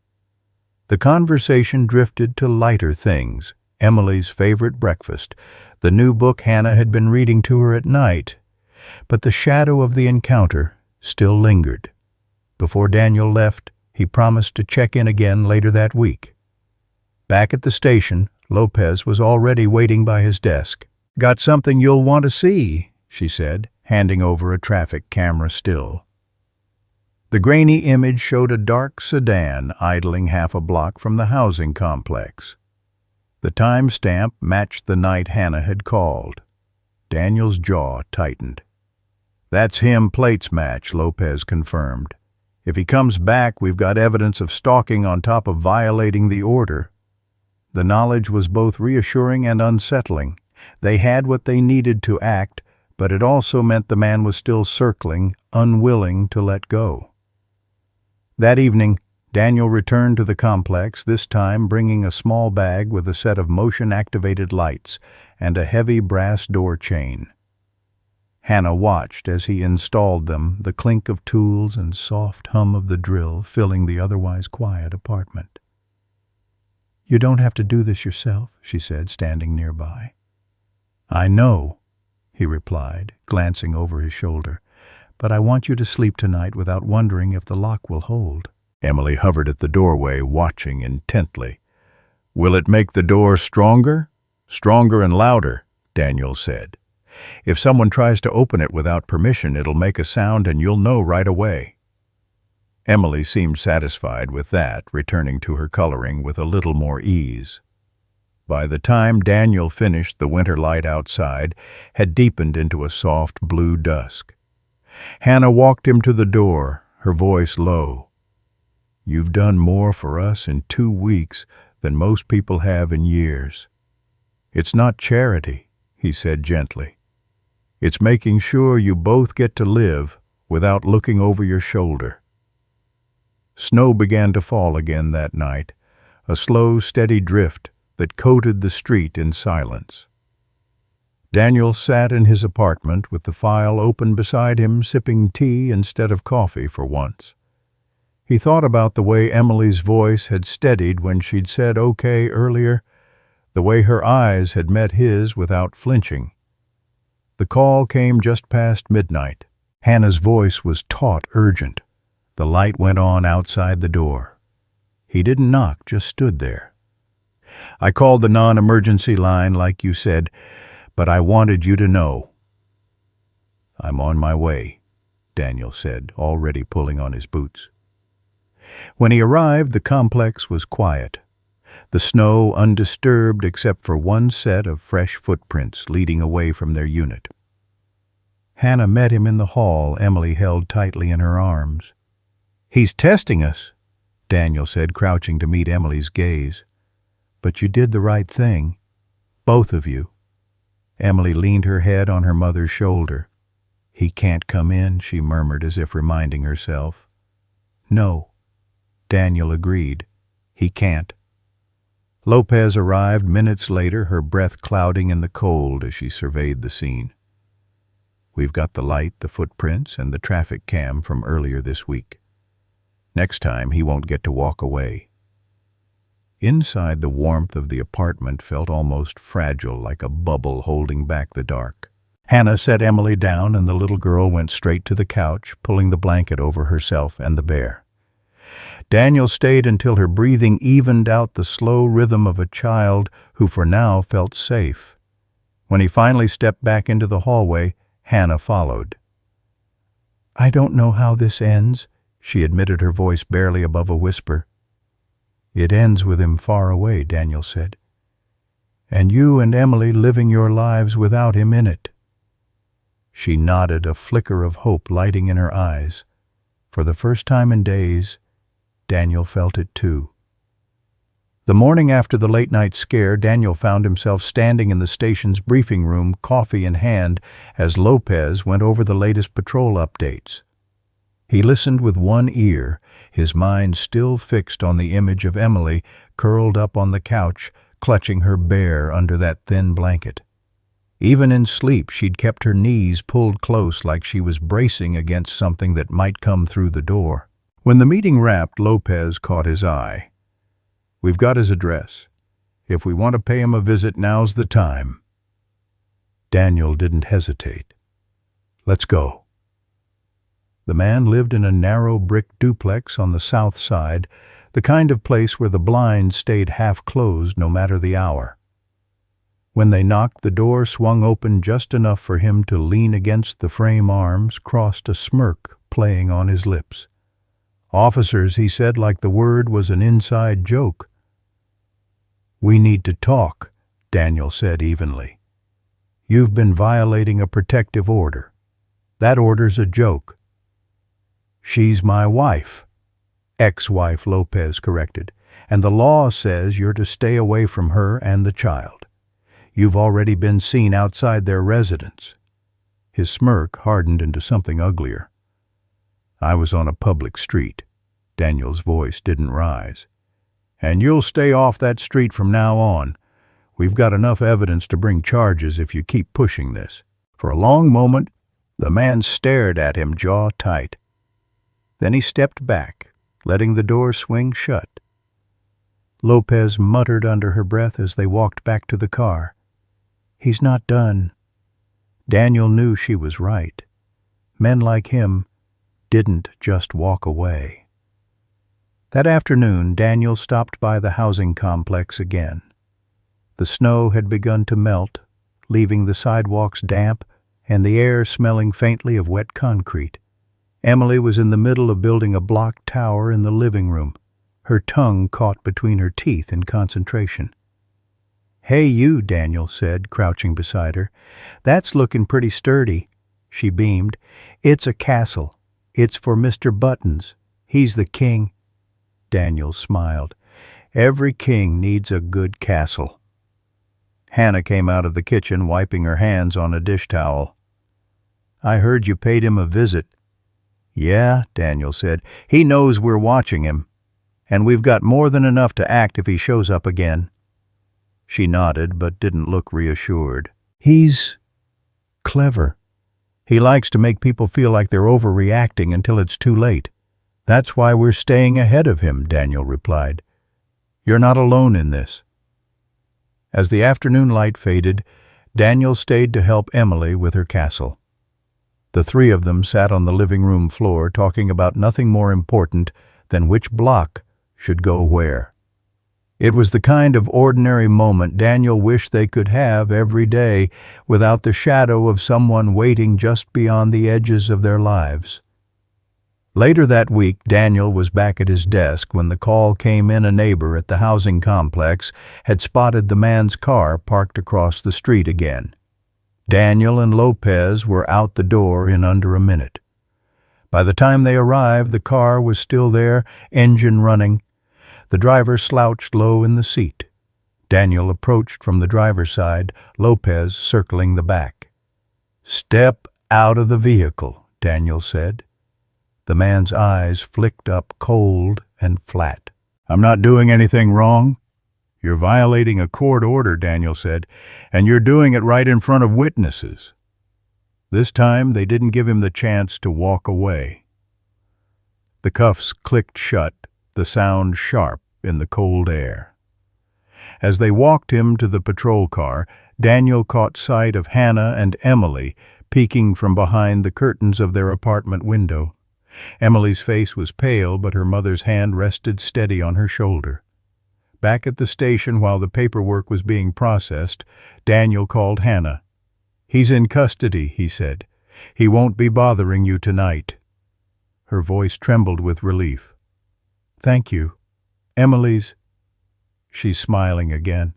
The conversation drifted to lighter things, Emily's favorite breakfast, the new book Hannah had been reading to her at night. But the shadow of the encounter still lingered. Before Daniel left, He promised to check in again later that week. Back at the station, Lopez was already waiting by his desk. "Got something you'll want to see," she said, handing over a traffic camera still. The grainy image showed a dark sedan idling half a block from the housing complex. The timestamp matched the night Hannah had called. Daniel's jaw tightened. "That's him, plates match," Lopez confirmed. "If he comes back, we've got evidence of stalking on top of violating the order." The knowledge was both reassuring and unsettling. They had what they needed to act, but it also meant the man was still circling, unwilling to let go. That evening, Daniel returned to the complex, this time bringing a small bag with a set of motion-activated lights and a heavy brass door chain. Hannah watched as he installed them, the clink of tools and soft hum of the drill filling the otherwise quiet apartment. "You don't have to do this yourself," she said, standing nearby. "I know," he replied, glancing over his shoulder, "but I want you to sleep tonight without wondering if the lock will hold." Emily hovered at the doorway, watching intently. "Will it make the door stronger?" "Stronger and louder," Daniel said. "If someone tries to open it without permission, it'll make a sound and you'll know right away." Emily seemed satisfied with that, returning to her coloring with a little more ease. By the time Daniel finished, the winter light outside had deepened into a soft blue dusk. Hannah walked him to the door, her voice low. "You've done more for us in 2 weeks than most people have in years." "It's not charity," he said gently. "It's making sure you both get to live without looking over your shoulder." Snow began to fall again that night, a slow, steady drift that coated the street in silence. Daniel sat in his apartment with the file open beside him, sipping tea instead of coffee for once. He thought about the way Emily's voice had steadied when she'd said okay earlier, the way her eyes had met his without flinching. The call came just past midnight. Hannah's voice was taut, urgent. The light went on outside the door. He didn't knock, just stood there. "I called the non-emergency line, like you said, but I wanted you to know." "I'm on my way," Daniel said, already pulling on his boots. When he arrived, the complex was quiet, the snow undisturbed except for one set of fresh footprints leading away from their unit. Hannah met him in the hall, Emily held tightly in her arms. "He's testing us," Daniel said, crouching to meet Emily's gaze. "But you did the right thing. Both of you." Emily leaned her head on her mother's shoulder. "He can't come in," she murmured as if reminding herself. "No," Daniel agreed. "He can't." Lopez arrived minutes later, her breath clouding in the cold as she surveyed the scene. "We've got the light, the footprints, and the traffic cam from earlier this week. Next time, he won't get to walk away." Inside, the warmth of the apartment felt almost fragile, like a bubble holding back the dark. Hannah set Emily down, and the little girl went straight to the couch, pulling the blanket over herself and the bear. Daniel stayed until her breathing evened out the slow rhythm of a child who for now felt safe. When he finally stepped back into the hallway, Hannah followed. "I don't know how this ends," she admitted, her voice barely above a whisper. "It ends with him far away," Daniel said. "And you and Emily living your lives without him in it." She nodded, a flicker of hope lighting in her eyes. For the first time in days, Daniel felt it too. The morning after the late-night scare, Daniel found himself standing in the station's briefing room, coffee in hand, as Lopez went over the latest patrol updates. He listened with one ear, his mind still fixed on the image of Emily curled up on the couch, clutching her bear under that thin blanket. Even in sleep, she'd kept her knees pulled close like she was bracing against something that might come through the door. When the meeting wrapped, Lopez caught his eye. "We've got his address. If we want to pay him a visit, now's the time." Daniel didn't hesitate. "Let's go." The man lived in a narrow brick duplex on the south side, the kind of place where the blinds stayed half closed no matter the hour. When they knocked, the door swung open just enough for him to lean against the frame arms, crossed a smirk playing on his lips. "Officers," he said, like the word was an inside joke. "We need to talk," Daniel said evenly. "You've been violating a protective order. That order's a joke." "She's my wife," ex-wife Lopez corrected, "and the law says you're to stay away from her and the child. You've already been seen outside their residence." His smirk hardened into something uglier. "I was on a public street." Daniel's voice didn't rise. "And you'll stay off that street from now on. We've got enough evidence to bring charges if you keep pushing this." For a long moment, the man stared at him, jaw tight. Then he stepped back, letting the door swing shut. Lopez muttered under her breath as they walked back to the car. "He's not done." Daniel knew she was right. Men like him didn't just walk away. That afternoon, Daniel stopped by the housing complex again. The snow had begun to melt, leaving the sidewalks damp and the air smelling faintly of wet concrete. Emily was in the middle of building a block tower in the living room, her tongue caught between her teeth in concentration. "Hey you," Daniel said, crouching beside her. "That's looking pretty sturdy." She beamed. "It's a castle. It's for Mr. Buttons. He's the king." Daniel smiled. "Every king needs a good castle." Hannah came out of the kitchen, wiping her hands on a dish towel. "I heard you paid him a visit." "Yeah," Daniel said. "He knows we're watching him. And we've got more than enough to act if he shows up again." She nodded, but didn't look reassured. "He's clever. He likes to make people feel like they're overreacting until it's too late. That's why we're staying ahead of him," Daniel replied. "You're not alone in this." As the afternoon light faded, Daniel stayed to help Emily with her castle. The three of them sat on the living room floor talking about nothing more important than which block should go where. It was the kind of ordinary moment Daniel wished they could have every day without the shadow of someone waiting just beyond the edges of their lives. Later that week, Daniel was back at his desk when the call came in. A neighbor at the housing complex had spotted the man's car parked across the street again. Daniel and Lopez were out the door in under a minute. By the time they arrived, the car was still there, engine running. The driver slouched low in the seat. Daniel approached from the driver's side, Lopez circling the back. "Step out of the vehicle," Daniel said. The man's eyes flicked up cold and flat. "I'm not doing anything wrong." "You're violating a court order," Daniel said, "and you're doing it right in front of witnesses." This time they didn't give him the chance to walk away. The cuffs clicked shut, the sound sharp in the cold air. As they walked him to the patrol car, Daniel caught sight of Hannah and Emily peeking from behind the curtains of their apartment window. Emily's face was pale, but her mother's hand rested steady on her shoulder. Back at the station, while the paperwork was being processed, Daniel called Hannah. "He's in custody," he said. "He won't be bothering you tonight." Her voice trembled with relief. "Thank you. Emily's—" She's smiling again.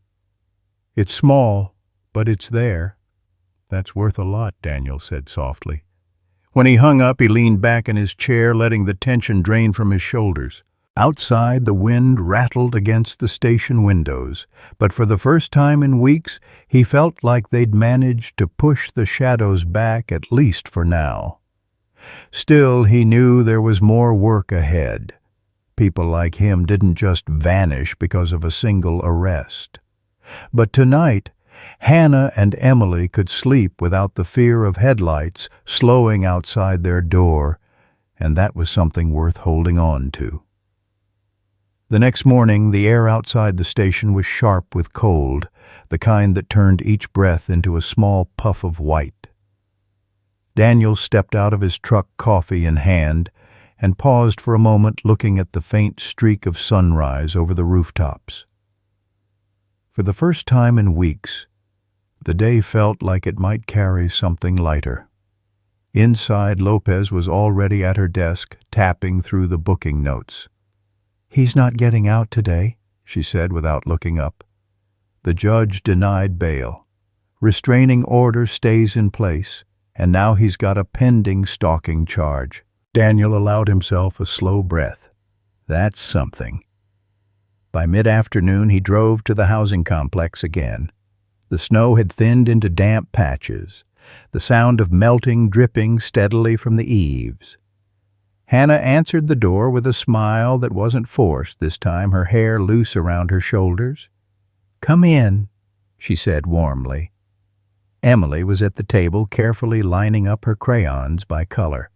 "It's small, but it's there." "That's worth a lot," Daniel said softly. When he hung up, he leaned back in his chair, letting the tension drain from his shoulders. Outside, the wind rattled against the station windows, but for the first time in weeks, he felt like they'd managed to push the shadows back, at least for now. Still, he knew there was more work ahead. People like him didn't just vanish because of a single arrest. But tonight, Hannah and Emily could sleep without the fear of headlights slowing outside their door, and that was something worth holding on to. The next morning, the air outside the station was sharp with cold, the kind that turned each breath into a small puff of white. Daniel stepped out of his truck, coffee in hand, and paused for a moment looking at the faint streak of sunrise over the rooftops. For the first time in weeks, the day felt like it might carry something lighter. Inside, Lopez was already at her desk, tapping through the booking notes. "He's not getting out today," she said without looking up. The judge denied bail. Restraining order stays in place, and now he's got a pending stalking charge. Daniel allowed himself a slow breath. That's something. By mid-afternoon, he drove to the housing complex again. The snow had thinned into damp patches, the sound of melting dripping steadily from the eaves. Hannah answered the door with a smile that wasn't forced this time, her hair loose around her shoulders. "Come in," she said warmly. Emily was at the table, carefully lining up her crayons by color.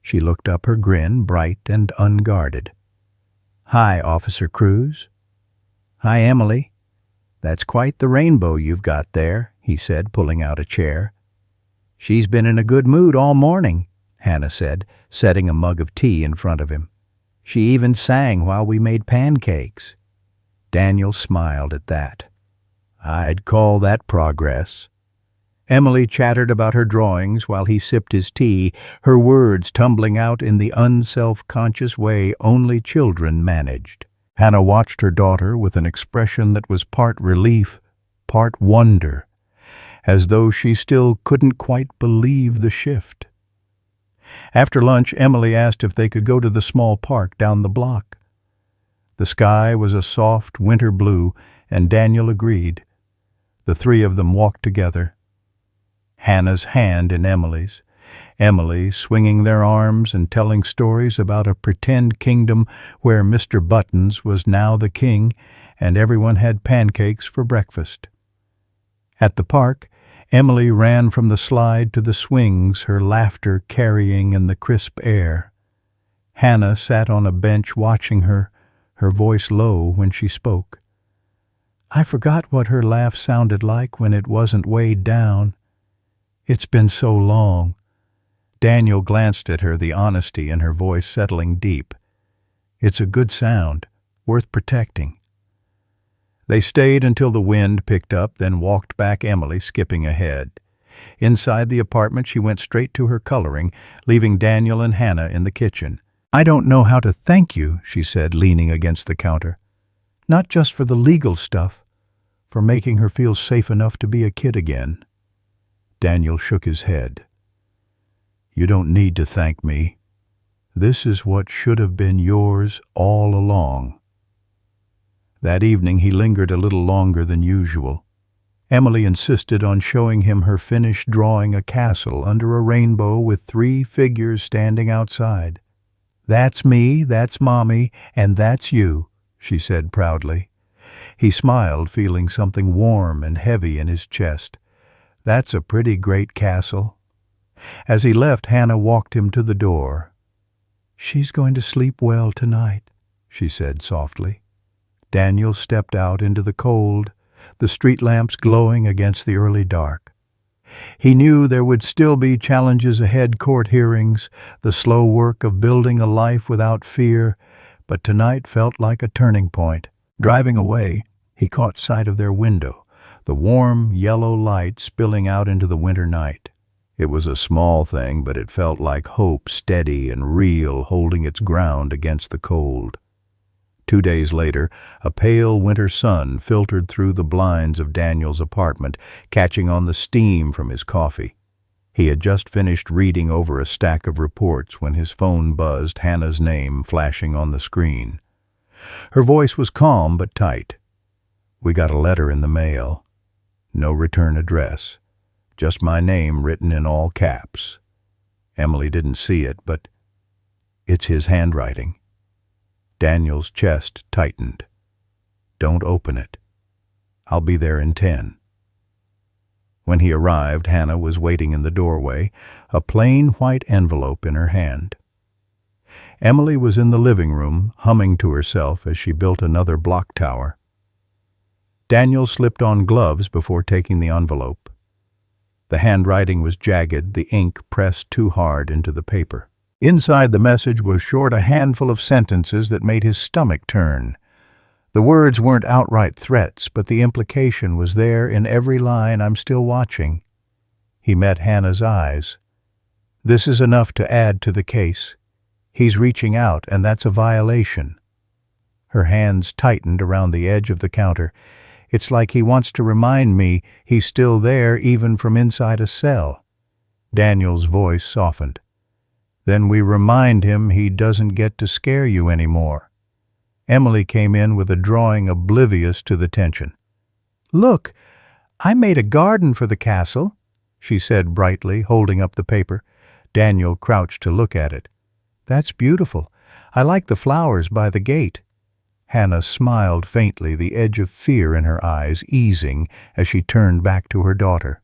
She looked up, her grin bright and unguarded. "Hi, Officer Cruz." "Hi, Emily. That's quite the rainbow you've got there," he said, pulling out a chair. "She's been in a good mood all morning," Hannah said, setting a mug of tea in front of him. "She even sang while we made pancakes." Daniel smiled at that. "I'd call that progress." Emily chattered about her drawings while he sipped his tea, her words tumbling out in the unself-conscious way only children managed. Hannah watched her daughter with an expression that was part relief, part wonder, as though she still couldn't quite believe the shift. After lunch, Emily asked if they could go to the small park down the block. The sky was a soft winter blue, and Daniel agreed. The three of them walked together, Hannah's hand in Emily's, Emily swinging their arms and telling stories about a pretend kingdom where Mr. Buttons was now the king and everyone had pancakes for breakfast. At the park, Emily ran from the slide to the swings, her laughter carrying in the crisp air. Hannah sat on a bench watching her, her voice low when she spoke. I forgot what her laugh sounded like when it wasn't weighed down. It's been so long. Daniel glanced at her, the honesty in her voice settling deep. It's a good sound, worth protecting. They stayed until the wind picked up, then walked back, Emily skipping ahead. Inside the apartment, she went straight to her coloring, leaving Daniel and Hannah in the kitchen. I don't know how to thank you, she said, leaning against the counter. Not just for the legal stuff, for making her feel safe enough to be a kid again. Daniel shook his head. You don't need to thank me. This is what should have been yours all along. That evening he lingered a little longer than usual. Emily insisted on showing him her finished drawing a castle under a rainbow with 3 figures standing outside. That's me, that's Mommy, and that's you, she said proudly. He smiled, feeling something warm and heavy in his chest. That's a pretty great castle. As he left, Hannah walked him to the door. She's going to sleep well tonight, she said softly. Daniel stepped out into the cold, the street lamps glowing against the early dark. He knew there would still be challenges ahead, court hearings, the slow work of building a life without fear, but tonight felt like a turning point. Driving away, he caught sight of their window, the warm yellow light spilling out into the winter night. It was a small thing, but it felt like hope, steady and real, holding its ground against the cold. 2 days later, a pale winter sun filtered through the blinds of Daniel's apartment, catching on the steam from his coffee. He had just finished reading over a stack of reports when his phone buzzed, Hannah's name flashing on the screen. Her voice was calm but tight. We got a letter in the mail. No return address. Just my name written in all caps. Emily didn't see it, but it's his handwriting. Daniel's chest tightened. Don't open it. I'll be there in 10. When he arrived, Hannah was waiting in the doorway, a plain white envelope in her hand. Emily was in the living room, humming to herself as she built another block tower. Daniel slipped on gloves before taking the envelope. The handwriting was jagged, the ink pressed too hard into the paper. Inside the message was short a handful of sentences that made his stomach turn. The words weren't outright threats, but the implication was there in every line. "I'm still watching." He met Hannah's eyes. "This is enough to add to the case. He's reaching out, and that's a violation." Her hands tightened around the edge of the counter. "It's like he wants to remind me he's still there even from inside a cell." Daniel's voice softened. "Then we remind him he doesn't get to scare you anymore." Emily came in with a drawing oblivious to the tension. "Look, I made a garden for the castle," she said brightly, holding up the paper. Daniel crouched to look at it. "That's beautiful. I like the flowers by the gate." Hannah smiled faintly, the edge of fear in her eyes easing as she turned back to her daughter.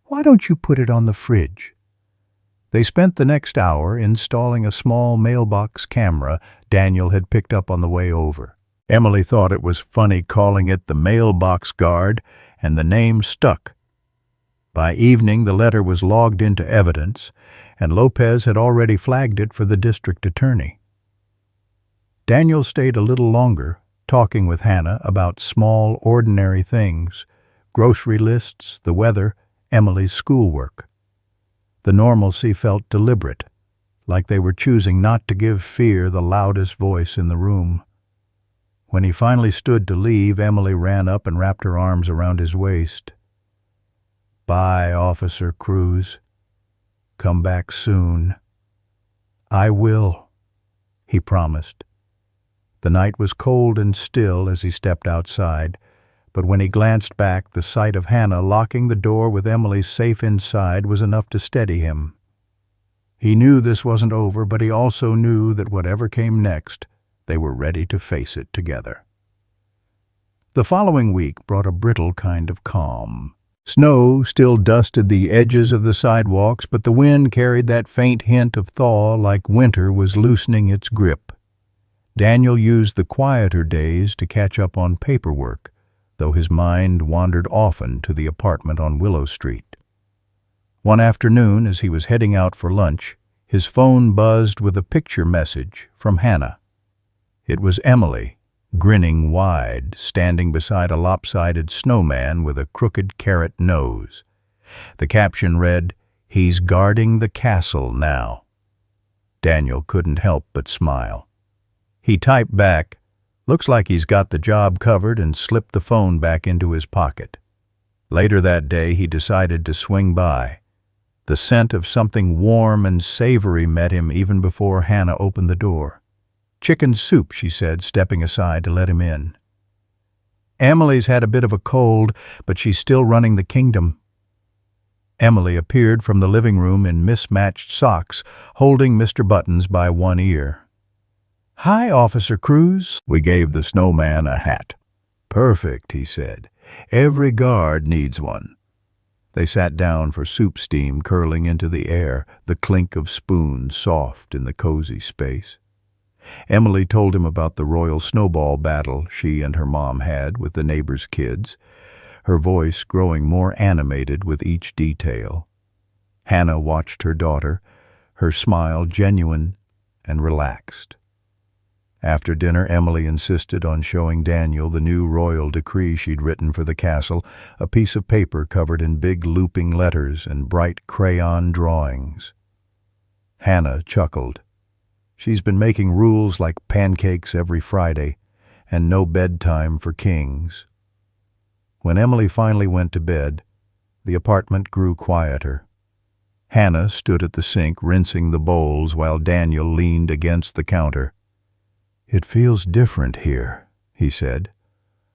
"Why don't you put it on the fridge?" They spent the next hour installing a small mailbox camera Daniel had picked up on the way over. Emily thought it was funny calling it the mailbox guard, and the name stuck. By evening, the letter was logged into evidence, and Lopez had already flagged it for the district attorney. Daniel stayed a little longer, talking with Hannah about small, ordinary things: grocery lists, the weather, Emily's schoolwork. The normalcy felt deliberate, like they were choosing not to give fear the loudest voice in the room. When he finally stood to leave, Emily ran up and wrapped her arms around his waist. "Bye, Officer Cruz. Come back soon." "I will," he promised. The night was cold and still as he stepped outside, but when he glanced back, the sight of Hannah locking the door with Emily safe inside was enough to steady him. He knew this wasn't over, but he also knew that whatever came next, they were ready to face it together. The following week brought a brittle kind of calm. Snow still dusted the edges of the sidewalks, but the wind carried that faint hint of thaw, like winter was loosening its grip. Daniel used the quieter days to catch up on paperwork, though his mind wandered often to the apartment on Willow Street. One afternoon, as he was heading out for lunch, his phone buzzed with a picture message from Hannah. It was Emily, grinning wide, standing beside a lopsided snowman with a crooked carrot nose. The caption read, "He's guarding the castle now." Daniel couldn't help but smile. He typed back, "Looks like he's got the job covered," and slipped the phone back into his pocket. Later that day, he decided to swing by. The scent of something warm and savory met him even before Hannah opened the door. "Chicken soup," she said, stepping aside to let him in. "Emily's had a bit of a cold, but she's still running the kingdom." Emily appeared from the living room in mismatched socks, holding Mr. Buttons by one ear. "Hi, Officer Cruz." We gave the snowman a hat. "Perfect," he said. "Every guard needs one." They sat down for soup steam curling into the air, the clink of spoons soft in the cozy space. Emily told him about the royal snowball battle she and her mom had with the neighbors' kids, her voice growing more animated with each detail. Hannah watched her daughter, her smile genuine and relaxed. After dinner, Emily insisted on showing Daniel the new royal decree she'd written for the castle, a piece of paper covered in big looping letters and bright crayon drawings. Hannah chuckled. She's been making rules like pancakes every Friday, and no bedtime for kings. When Emily finally went to bed, the apartment grew quieter. Hannah stood at the sink rinsing the bowls while Daniel leaned against the counter. "It feels different here," he said,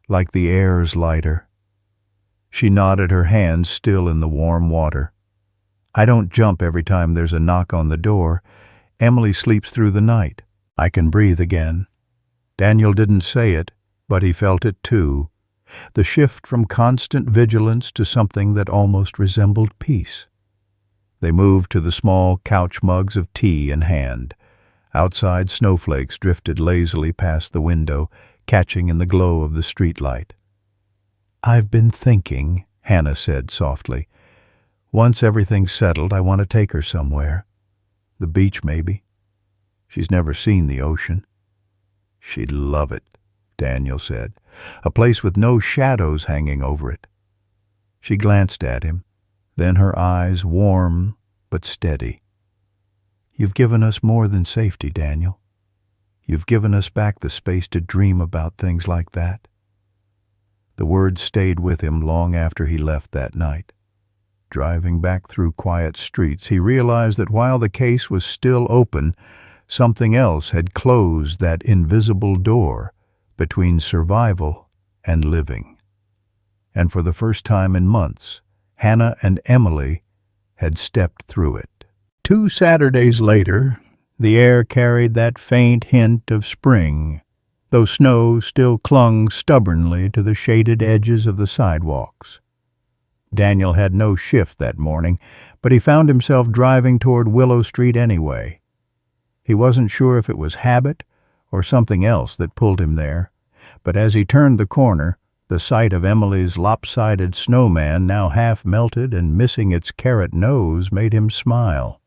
"like the air's lighter." She nodded, her hands still in the warm water. "I don't jump every time there's a knock on the door. Emily sleeps through the night. I can breathe again." Daniel didn't say it, but he felt it too. The shift from constant vigilance to something that almost resembled peace. They moved to the small couch mugs of tea in hand. Outside, snowflakes drifted lazily past the window, catching in the glow of the streetlight. "I've been thinking," Hannah said softly. Once everything's settled, I want to take her somewhere. The beach, maybe. She's never seen the ocean." "She'd love it," Daniel said. "A place with no shadows hanging over it." She glanced at him, then her eyes warm but steady. "You've given us more than safety, Daniel. You've given us back the space to dream about things like that." The words stayed with him long after he left that night. Driving back through quiet streets, he realized that while the case was still open, something else had closed that invisible door between survival and living. And for the first time in months, Hannah and Emily had stepped through it. 2 Saturdays later, the air carried that faint hint of spring, though snow still clung stubbornly to the shaded edges of the sidewalks. Daniel had no shift that morning, but he found himself driving toward Willow Street anyway. He wasn't sure if it was habit or something else that pulled him there, but as he turned the corner, the sight of Emily's lopsided snowman, now half melted and missing its carrot nose, made him smile.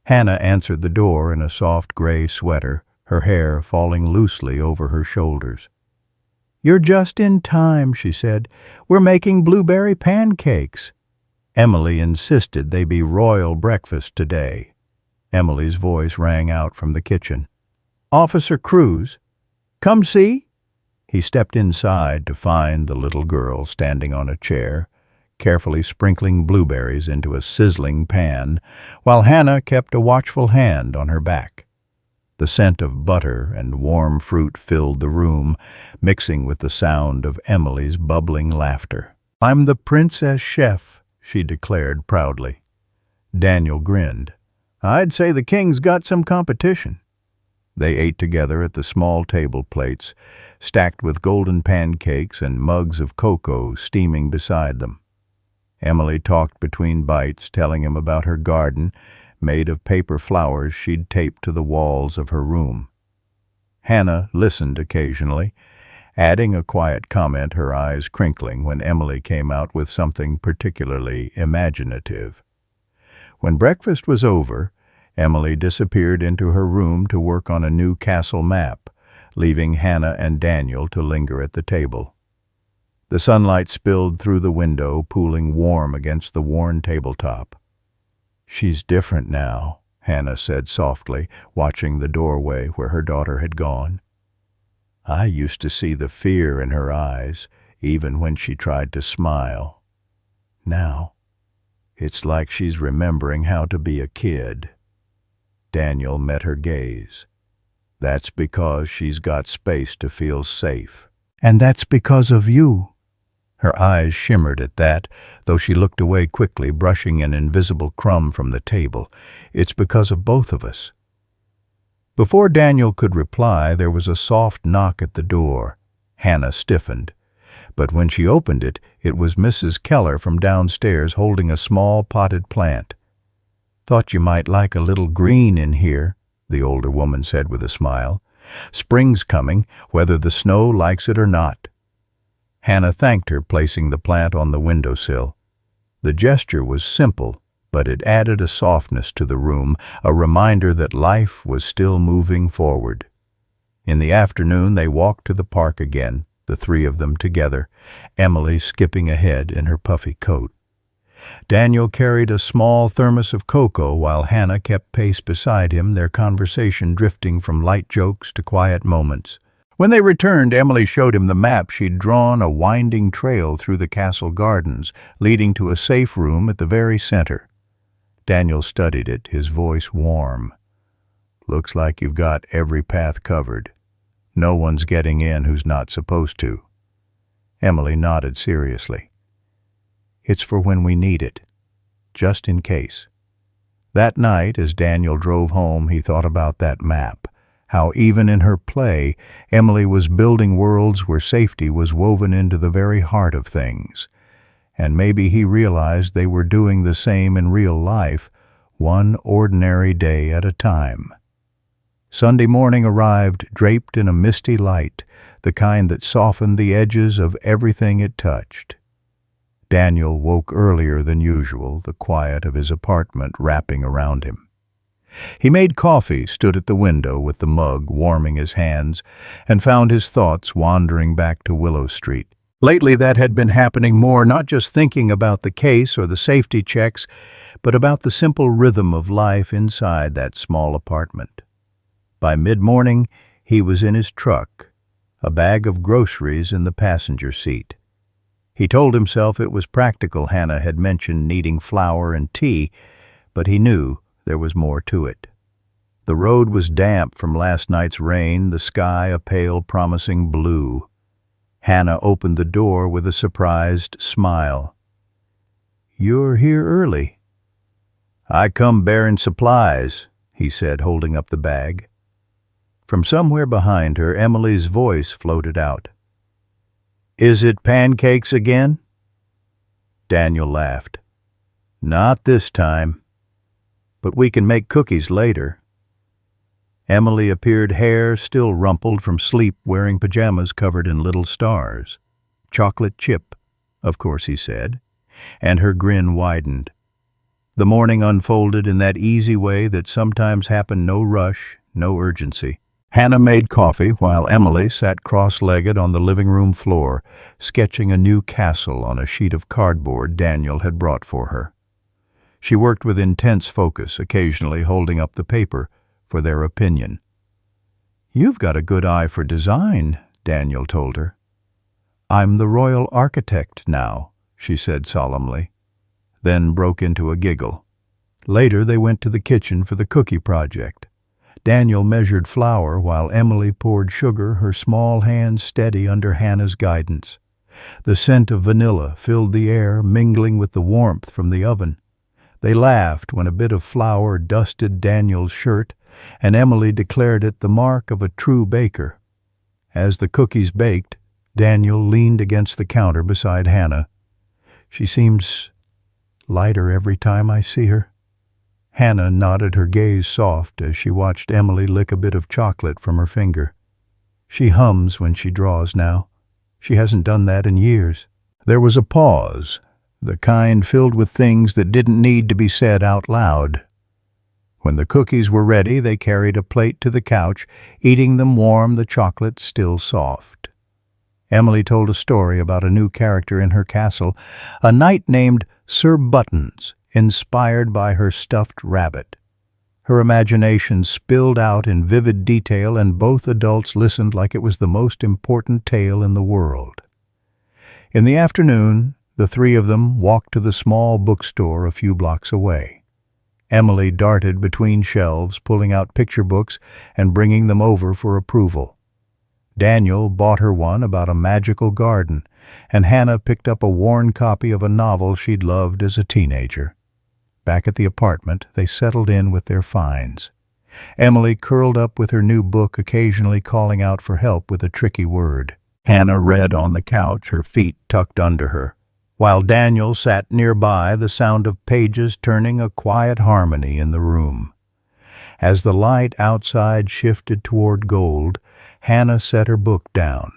Hannah answered the door in a soft gray sweater, her hair falling loosely over her shoulders. "You're just in time," she said. "We're making blueberry pancakes." Emily insisted they be royal breakfast today. Emily's voice rang out from the kitchen. "Officer Cruz, come see." He stepped inside to find the little girl standing on a chair, carefully sprinkling blueberries into a sizzling pan, while Hannah kept a watchful hand on her back. The scent of butter and warm fruit filled the room, mixing with the sound of Emily's bubbling laughter. "I'm the princess chef," she declared proudly. Daniel grinned. "I'd say the king's got some competition." They ate together at the small table plates, stacked with golden pancakes and mugs of cocoa steaming beside them. Emily talked between bites, telling him about her garden, made of paper flowers she'd taped to the walls of her room. Hannah listened occasionally, adding a quiet comment, her eyes crinkling when Emily came out with something particularly imaginative. When breakfast was over, Emily disappeared into her room to work on a new castle map, leaving Hannah and Daniel to linger at the table. The sunlight spilled through the window, pooling warm against the worn tabletop. "She's different now," Hannah said softly, watching the doorway where her daughter had gone. "I used to see the fear in her eyes, even when she tried to smile. Now, it's like she's remembering how to be a kid." Daniel met her gaze. "That's because she's got space to feel safe." "And that's because of you." Her eyes shimmered at that, though she looked away quickly, brushing an invisible crumb from the table. "It's because of both of us." Before Daniel could reply, there was a soft knock at the door. Hannah stiffened. But when she opened it, it was Mrs. Keller from downstairs holding a small potted plant. "Thought you might like a little green in here," the older woman said with a smile. "Spring's coming, whether the snow likes it or not." Hannah thanked her, placing the plant on the windowsill. The gesture was simple, but it added a softness to the room, a reminder that life was still moving forward. In the afternoon they walked to the park again, the three of them together, Emily skipping ahead in her puffy coat. Daniel carried a small thermos of cocoa while Hannah kept pace beside him, their conversation drifting from light jokes to quiet moments. When they returned, Emily showed him the map she'd drawn, a winding trail through the castle gardens, leading to a safe room at the very center. Daniel studied it, his voice warm. "Looks like you've got every path covered. No one's getting in who's not supposed to." Emily nodded seriously. "It's for when we need it, just in case." That night, as Daniel drove home, he thought about that map, how even in her play, Emily was building worlds where safety was woven into the very heart of things. And maybe he realized they were doing the same in real life, one ordinary day at a time. Sunday morning arrived, draped in a misty light, the kind that softened the edges of everything it touched. Daniel woke earlier than usual, the quiet of his apartment wrapping around him. He made coffee, stood at the window with the mug warming his hands, and found his thoughts wandering back to Willow Street. Lately that had been happening more, not just thinking about the case or the safety checks, but about the simple rhythm of life inside that small apartment. By mid-morning, he was in his truck, a bag of groceries in the passenger seat. He told himself it was practical. Hannah had mentioned needing flour and tea, but he knew there was more to it. The road was damp from last night's rain, the sky a pale, promising blue. Hannah opened the door with a surprised smile. "You're here early." "I come bearing supplies," he said, holding up the bag. From somewhere behind her, Emily's voice floated out. "Is it pancakes again?" Daniel laughed. "Not this time. But we can make cookies later." Emily appeared, hair still rumpled from sleep, wearing pajamas covered in little stars. "Chocolate chip," of course he said, and her grin widened. The morning unfolded in that easy way that sometimes happened, no rush, no urgency. Hannah made coffee while Emily sat cross-legged on the living room floor, sketching a new castle on a sheet of cardboard Daniel had brought for her. She worked with intense focus, occasionally holding up the paper for their opinion. "You've got a good eye for design," Daniel told her. "I'm the royal architect now," she said solemnly, then broke into a giggle. Later they went to the kitchen for the cookie project. Daniel measured flour while Emily poured sugar, her small hands steady under Hannah's guidance. The scent of vanilla filled the air, mingling with the warmth from the oven. They laughed when a bit of flour dusted Daniel's shirt, and Emily declared it the mark of a true baker. As the cookies baked, Daniel leaned against the counter beside Hannah. "She seems lighter every time I see her." Hannah nodded, her gaze soft as she watched Emily lick a bit of chocolate from her finger. "She hums when she draws now. She hasn't done that in years." There was a pause, the kind filled with things that didn't need to be said out loud. When the cookies were ready, they carried a plate to the couch, eating them warm, the chocolate still soft. Emily told a story about a new character in her castle, a knight named Sir Buttons, inspired by her stuffed rabbit. Her imagination spilled out in vivid detail, and both adults listened like it was the most important tale in the world. In the afternoon, the three of them walked to the small bookstore a few blocks away. Emily darted between shelves, pulling out picture books and bringing them over for approval. Daniel bought her one about a magical garden, and Hannah picked up a worn copy of a novel she'd loved as a teenager. Back at the apartment, they settled in with their finds. Emily curled up with her new book, occasionally calling out for help with a tricky word. Hannah read on the couch, her feet tucked under her, while Daniel sat nearby, the sound of pages turning a quiet harmony in the room. As the light outside shifted toward gold, Hannah set her book down.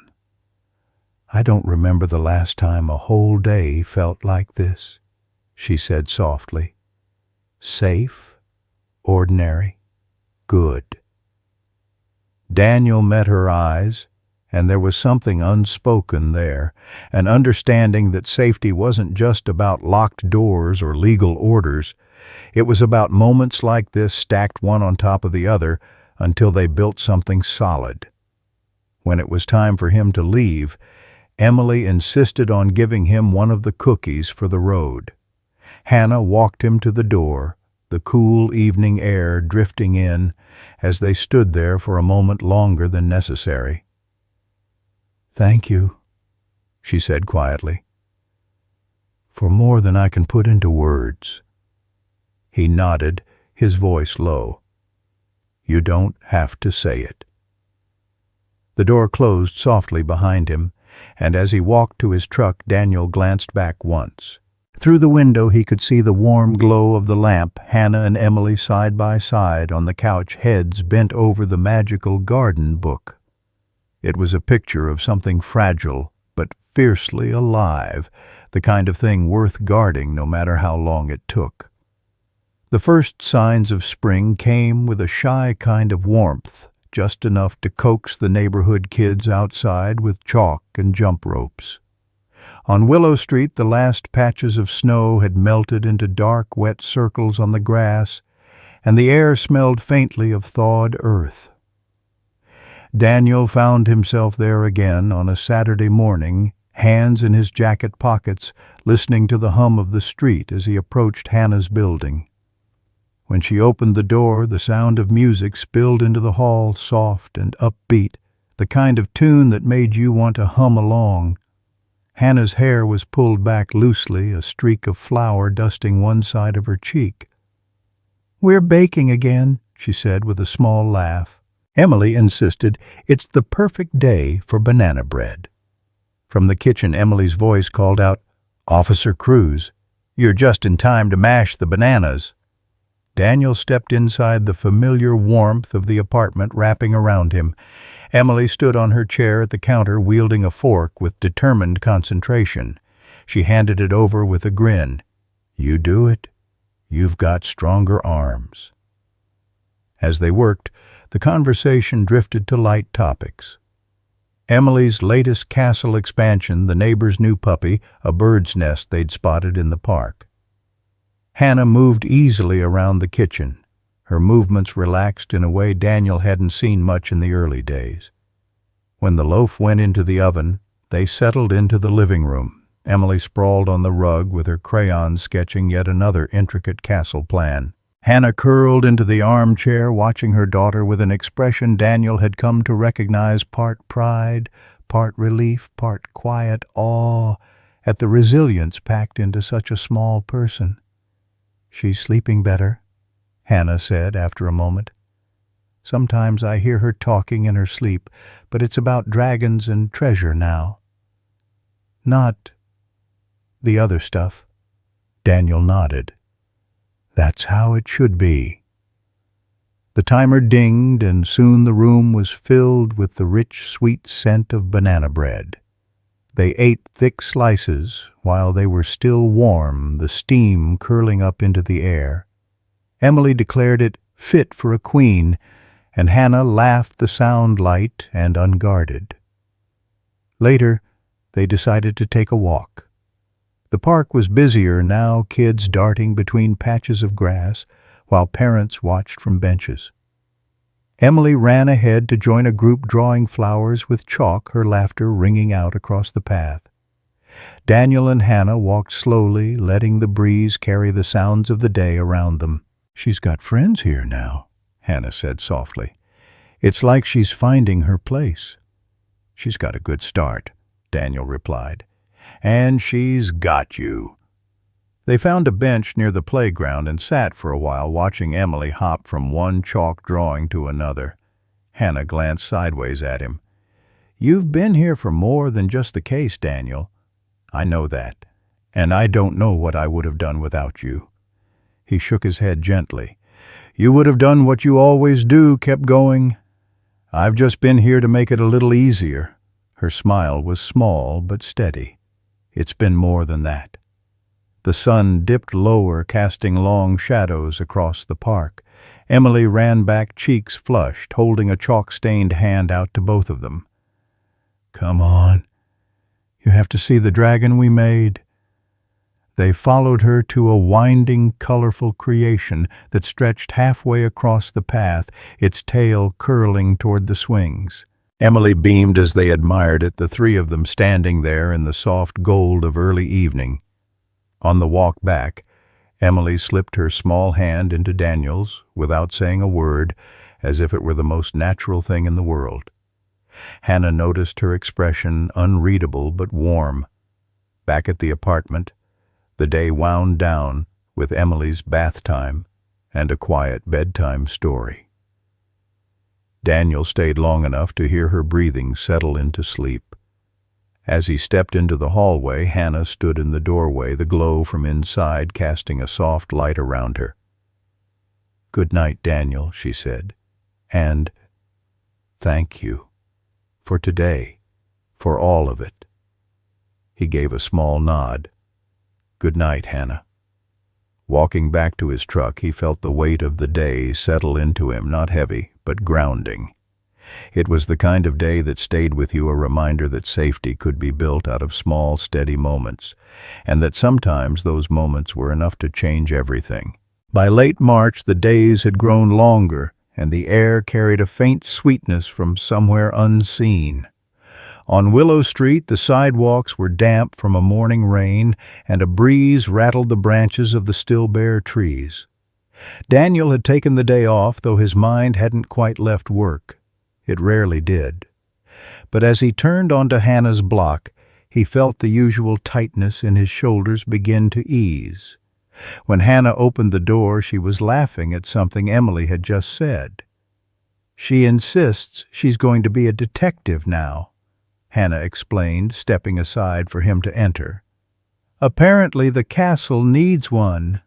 "I don't remember the last time a whole day felt like this," she said softly. "Safe, ordinary, good." Daniel met her eyes, and there was something unspoken there, an understanding that safety wasn't just about locked doors or legal orders. It was about moments like this stacked one on top of the other until they built something solid. When it was time for him to leave, Emily insisted on giving him one of the cookies for the road. Hannah walked him to the door, the cool evening air drifting in as they stood there for a moment longer than necessary. "Thank you," she said quietly, "for more than I can put into words." He nodded, his voice low. "You don't have to say it." The door closed softly behind him, and as he walked to his truck, Daniel glanced back once. Through the window he could see the warm glow of the lamp, Hannah and Emily side by side on the couch, heads bent over the magical garden book. It was a picture of something fragile but fiercely alive, the kind of thing worth guarding no matter how long it took. The first signs of spring came with a shy kind of warmth, just enough to coax the neighborhood kids outside with chalk and jump ropes. On Willow Street, the last patches of snow had melted into dark, wet circles on the grass, and the air smelled faintly of thawed earth. Daniel found himself there again on a Saturday morning, hands in his jacket pockets, listening to the hum of the street as he approached Hannah's building. When she opened the door, the sound of music spilled into the hall, soft and upbeat, the kind of tune that made you want to hum along. Hannah's hair was pulled back loosely, a streak of flour dusting one side of her cheek. "We're baking again," she said with a small laugh. Emily insisted it's the perfect day for banana bread. From the kitchen, Emily's voice called out, "Officer Cruz, you're just in time to mash the bananas." Daniel stepped inside the familiar warmth of the apartment wrapping around him. Emily stood on her chair at the counter wielding a fork with determined concentration. She handed it over with a grin. "You do it. You've got stronger arms." As they worked, the conversation drifted to light topics. Emily's latest castle expansion, the neighbor's new puppy, a bird's nest they'd spotted in the park. Hannah moved easily around the kitchen. Her movements relaxed in a way Daniel hadn't seen much in the early days. When the loaf went into the oven, they settled into the living room. Emily sprawled on the rug with her crayons sketching yet another intricate castle plan. Hannah curled into the armchair, watching her daughter with an expression Daniel had come to recognize, part pride, part relief, part quiet awe at the resilience packed into such a small person. "She's sleeping better," Hannah said after a moment. "Sometimes I hear her talking in her sleep, but it's about dragons and treasure now. Not the other stuff." Daniel nodded. "That's how it should be." The timer dinged, and soon the room was filled with the rich, sweet scent of banana bread. They ate thick slices while they were still warm, the steam curling up into the air. Emily declared it fit for a queen, and Hannah laughed the sound light and unguarded. Later, they decided to take a walk. The park was busier now, kids darting between patches of grass, while parents watched from benches. Emily ran ahead to join a group drawing flowers with chalk, her laughter ringing out across the path. Daniel and Hannah walked slowly, letting the breeze carry the sounds of the day around them. "She's got friends here now," Hannah said softly. "It's like she's finding her place." "She's got a good start," Daniel replied. "And she's got you." They found a bench near the playground and sat for a while, watching Emily hop from one chalk drawing to another. Hannah glanced sideways at him. "You've been here for more than just the case, Daniel." "I know that, and I don't know what I would have done without you." He shook his head gently. "You would have done what you always do, kept going. I've just been here to make it a little easier." Her smile was small but steady. "It's been more than that." The sun dipped lower, casting long shadows across the park. Emily ran back, cheeks flushed, holding a chalk-stained hand out to both of them. "Come on. You have to see the dragon we made." They followed her to a winding, colorful creation that stretched halfway across the path, its tail curling toward the swings. Emily beamed as they admired it, the three of them standing there in the soft gold of early evening. On the walk back, Emily slipped her small hand into Daniel's without saying a word, as if it were the most natural thing in the world. Hannah noticed her expression, unreadable but warm. Back at the apartment, the day wound down with Emily's bath time and a quiet bedtime story. Daniel stayed long enough to hear her breathing settle into sleep. As he stepped into the hallway, Hannah stood in the doorway, the glow from inside casting a soft light around her. "Good night, Daniel," she said, "and thank you for today, for all of it." He gave a small nod. Good night, Hannah." Walking back to his truck, he felt the weight of the day settle into him, not heavy, but grounding. It was the kind of day that stayed with you, a reminder that safety could be built out of small, steady moments, and that sometimes those moments were enough to change everything. By late March, the days had grown longer, and the air carried a faint sweetness from somewhere unseen. On Willow Street, the sidewalks were damp from a morning rain, and a breeze rattled the branches of the still bare trees. Daniel had taken the day off, though his mind hadn't quite left work. It rarely did. But as he turned onto Hannah's block, he felt the usual tightness in his shoulders begin to ease. When Hannah opened the door, she was laughing at something Emily had just said. "She insists she's going to be a detective now," Hannah explained, stepping aside for him to enter. "Apparently the castle needs one."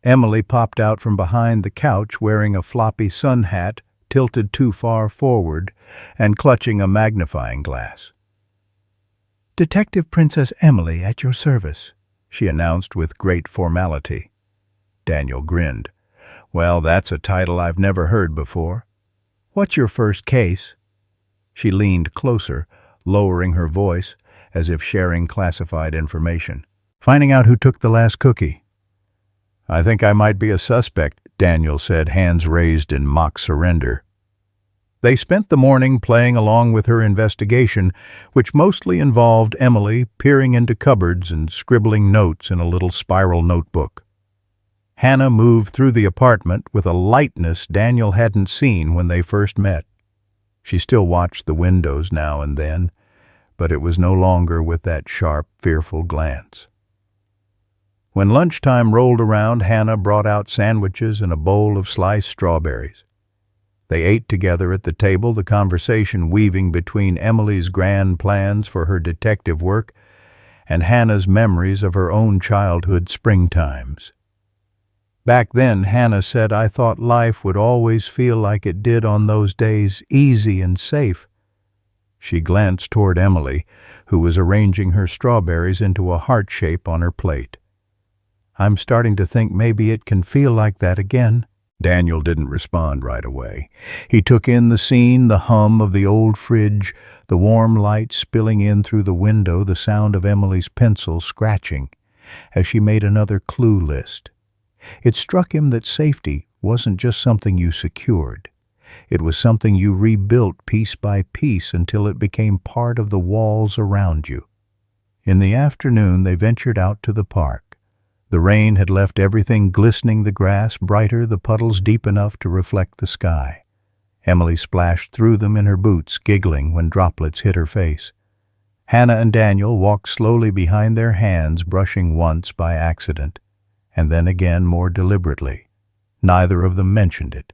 Emily popped out from behind the couch wearing a floppy sun hat tilted too far forward and clutching a magnifying glass. "Detective Princess Emily at your service," she announced with great formality. Daniel grinned. "Well, that's a title I've never heard before. What's your first case?" She leaned closer, lowering her voice as if sharing classified information. "Finding out who took the last cookie." "I think I might be a suspect," Daniel said, hands raised in mock surrender. They spent the morning playing along with her investigation, which mostly involved Emily peering into cupboards and scribbling notes in a little spiral notebook. Hannah moved through the apartment with a lightness Daniel hadn't seen when they first met. She still watched the windows now and then, but it was no longer with that sharp, fearful glance. When lunchtime rolled around, Hannah brought out sandwiches and a bowl of sliced strawberries. They ate together at the table, the conversation weaving between Emily's grand plans for her detective work and Hannah's memories of her own childhood springtimes. Back then, Hannah said, "I thought life would always feel like it did on those days, easy and safe." She glanced toward Emily, who was arranging her strawberries into a heart shape on her plate. "I'm starting to think maybe it can feel like that again." Daniel didn't respond right away. He took in the scene, the hum of the old fridge, the warm light spilling in through the window, the sound of Emily's pencil scratching as she made another clue list. It struck him that safety wasn't just something you secured. It was something you rebuilt piece by piece until it became part of the walls around you. In the afternoon, they ventured out to the park. The rain had left everything glistening, the grass brighter, the puddles deep enough to reflect the sky. Emily splashed through them in her boots, giggling when droplets hit her face. Hannah and Daniel walked slowly behind their hands, brushing once by accident, and then again more deliberately. Neither of them mentioned it,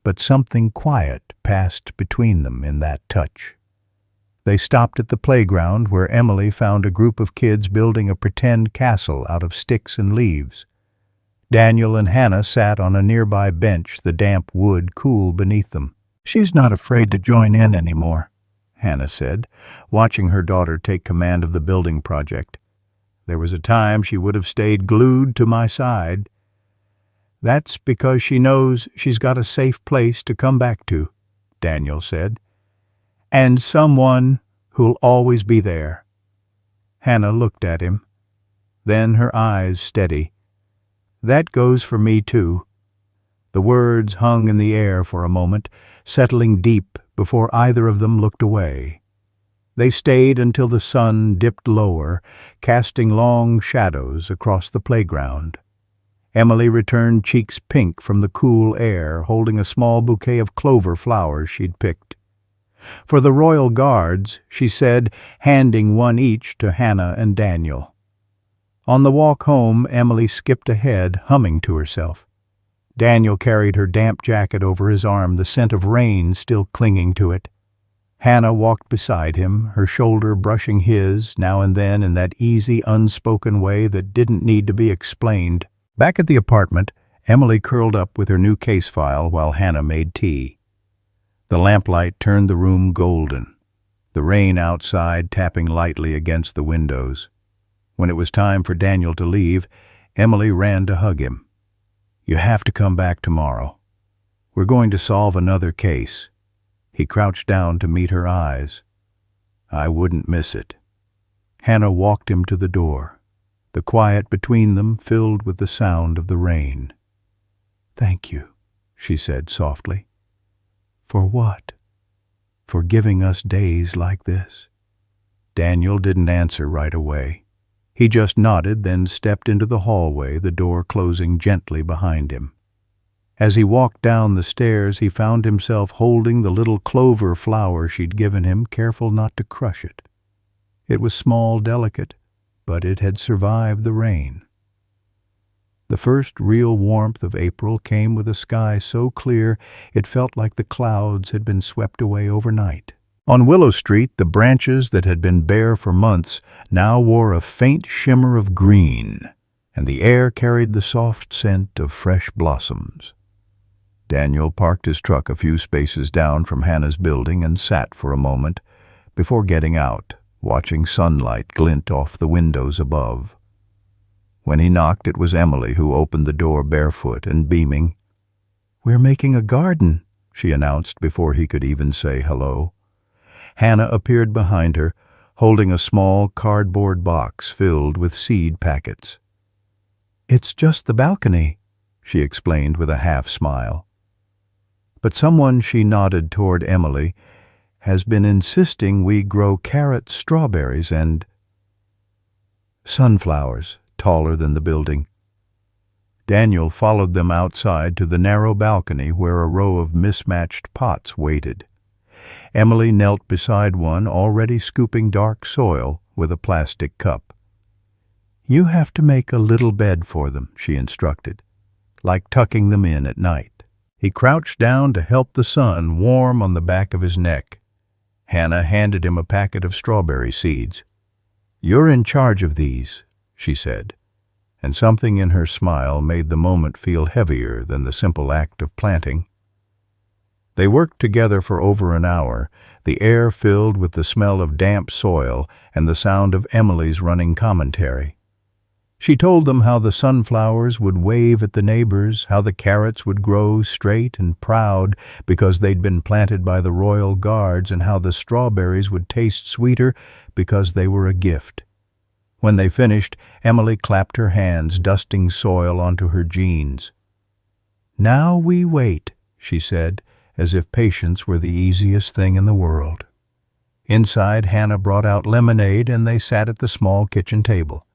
but something quiet passed between them in that touch. They stopped at the playground where Emily found a group of kids building a pretend castle out of sticks and leaves. Daniel and Hannah sat on a nearby bench, the damp wood cool beneath them. "She's not afraid to join in anymore," Hannah said, watching her daughter take command of the building project. "There was a time she would have stayed glued to my side." "That's because she knows she's got a safe place to come back to," Daniel said. "And someone who'll always be there." Hannah looked at him, then her eyes steady. "That goes for me, too." The words hung in the air for a moment, settling deep before either of them looked away. They stayed until the sun dipped lower, casting long shadows across the playground. Emily returned, cheeks pink from the cool air, holding a small bouquet of clover flowers she'd picked. "For the Royal Guards," she said, handing one each to Hannah and Daniel. On the walk home, Emily skipped ahead, humming to herself. Daniel carried her damp jacket over his arm, the scent of rain still clinging to it. Hannah walked beside him, her shoulder brushing his, now and then in that easy, unspoken way that didn't need to be explained. Back at the apartment, Emily curled up with her new case file while Hannah made tea. The lamplight turned the room golden, the rain outside tapping lightly against the windows. When it was time for Daniel to leave, Emily ran to hug him. "You have to come back tomorrow. We're going to solve another case." He crouched down to meet her eyes. "I wouldn't miss it." Hannah walked him to the door, the quiet between them filled with the sound of the rain. "Thank you," she said softly. "For what?" "For giving us days like this." Daniel didn't answer right away. He just nodded, then stepped into the hallway, the door closing gently behind him. As he walked down the stairs, he found himself holding the little clover flower she'd given him, careful not to crush it. It was small, delicate, but it had survived the rain. The first real warmth of April came with a sky so clear it felt like the clouds had been swept away overnight. On Willow Street, the branches that had been bare for months now wore a faint shimmer of green, and the air carried the soft scent of fresh blossoms. Daniel parked his truck a few spaces down from Hannah's building and sat for a moment before getting out, watching sunlight glint off the windows above. When he knocked, it was Emily who opened the door barefoot and beaming. "We're making a garden," she announced before he could even say hello. Hannah appeared behind her, holding a small cardboard box filled with seed packets. "It's just the balcony," she explained with a half-smile. "But someone," she nodded toward Emily, "has been insisting we grow carrots, strawberries, and sunflowers taller than the building." Daniel followed them outside to the narrow balcony where a row of mismatched pots waited. Emily knelt beside one, already scooping dark soil with a plastic cup. "You have to make a little bed for them," she instructed, "like tucking them in at night." He crouched down to help the sun warm on the back of his neck. Hannah handed him a packet of strawberry seeds. "You're in charge of these," she said, and something in her smile made the moment feel heavier than the simple act of planting. They worked together for over an hour, the air filled with the smell of damp soil and the sound of Emily's running commentary. She told them how the sunflowers would wave at the neighbors, how the carrots would grow straight and proud because they'd been planted by the royal guards, and how the strawberries would taste sweeter because they were a gift. When they finished, Emily clapped her hands, dusting soil onto her jeans. "Now we wait," she said, as if patience were the easiest thing in the world. Inside, Hannah brought out lemonade, and they sat at the small kitchen table.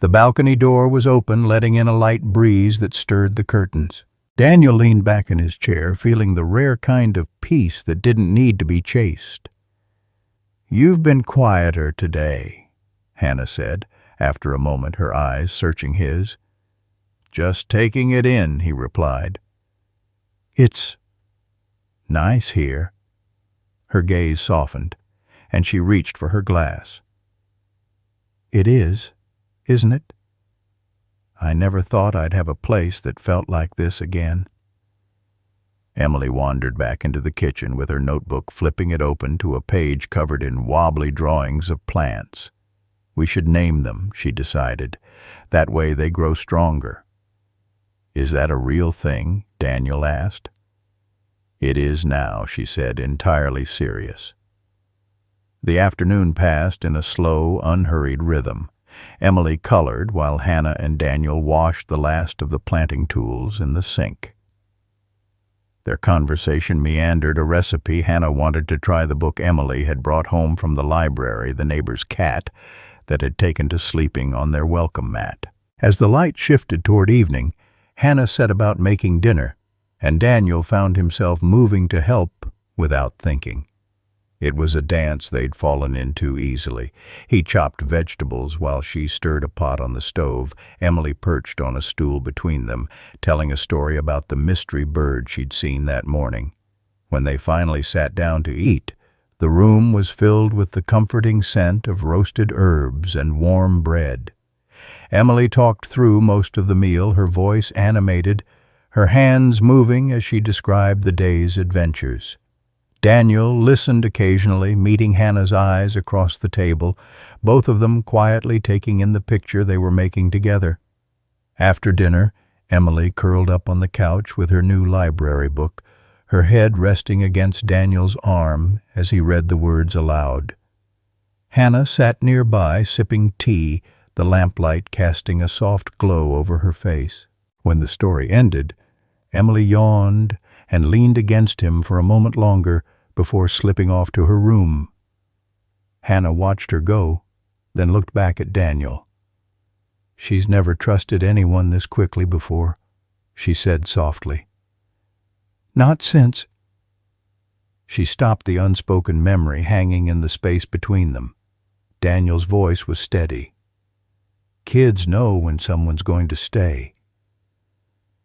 The balcony door was open, letting in a light breeze that stirred the curtains. Daniel leaned back in his chair, feeling the rare kind of peace that didn't need to be chased. "You've been quieter today," Hannah said, after a moment, her eyes searching his. "Just taking it in," he replied. "It's nice here." Her gaze softened, and she reached for her glass. "It is, isn't it? I never thought I'd have a place that felt like this again." Emily wandered back into the kitchen with her notebook, flipping it open to a page covered in wobbly drawings of plants. "We should name them," she decided. "That way they grow stronger." "Is that a real thing?" Daniel asked. "It is now," she said, entirely serious. The afternoon passed in a slow, unhurried rhythm. Emily colored while Hannah and Daniel washed the last of the planting tools in the sink. Their conversation meandered a recipe. Hannah wanted to try the book Emily had brought home from the library, the neighbor's cat, that had taken to sleeping on their welcome mat. As the light shifted toward evening, Hannah set about making dinner, and Daniel found himself moving to help without thinking. It was a dance they'd fallen into easily. He chopped vegetables while she stirred a pot on the stove. Emily perched on a stool between them, telling a story about the mystery bird she'd seen that morning. When they finally sat down to eat, the room was filled with the comforting scent of roasted herbs and warm bread. Emily talked through most of the meal, her voice animated, her hands moving as she described the day's adventures. Daniel listened occasionally, meeting Hannah's eyes across the table, both of them quietly taking in the picture they were making together. After dinner, Emily curled up on the couch with her new library book, her head resting against Daniel's arm as he read the words aloud. Hannah sat nearby, sipping tea, the lamplight casting a soft glow over her face. When the story ended, Emily yawned and leaned against him for a moment longer before slipping off to her room. Hannah watched her go, then looked back at Daniel. "She's never trusted anyone this quickly before," she said softly. "Not since—" She stopped, the unspoken memory hanging in the space between them. Daniel's voice was steady. "Kids know when someone's going to stay."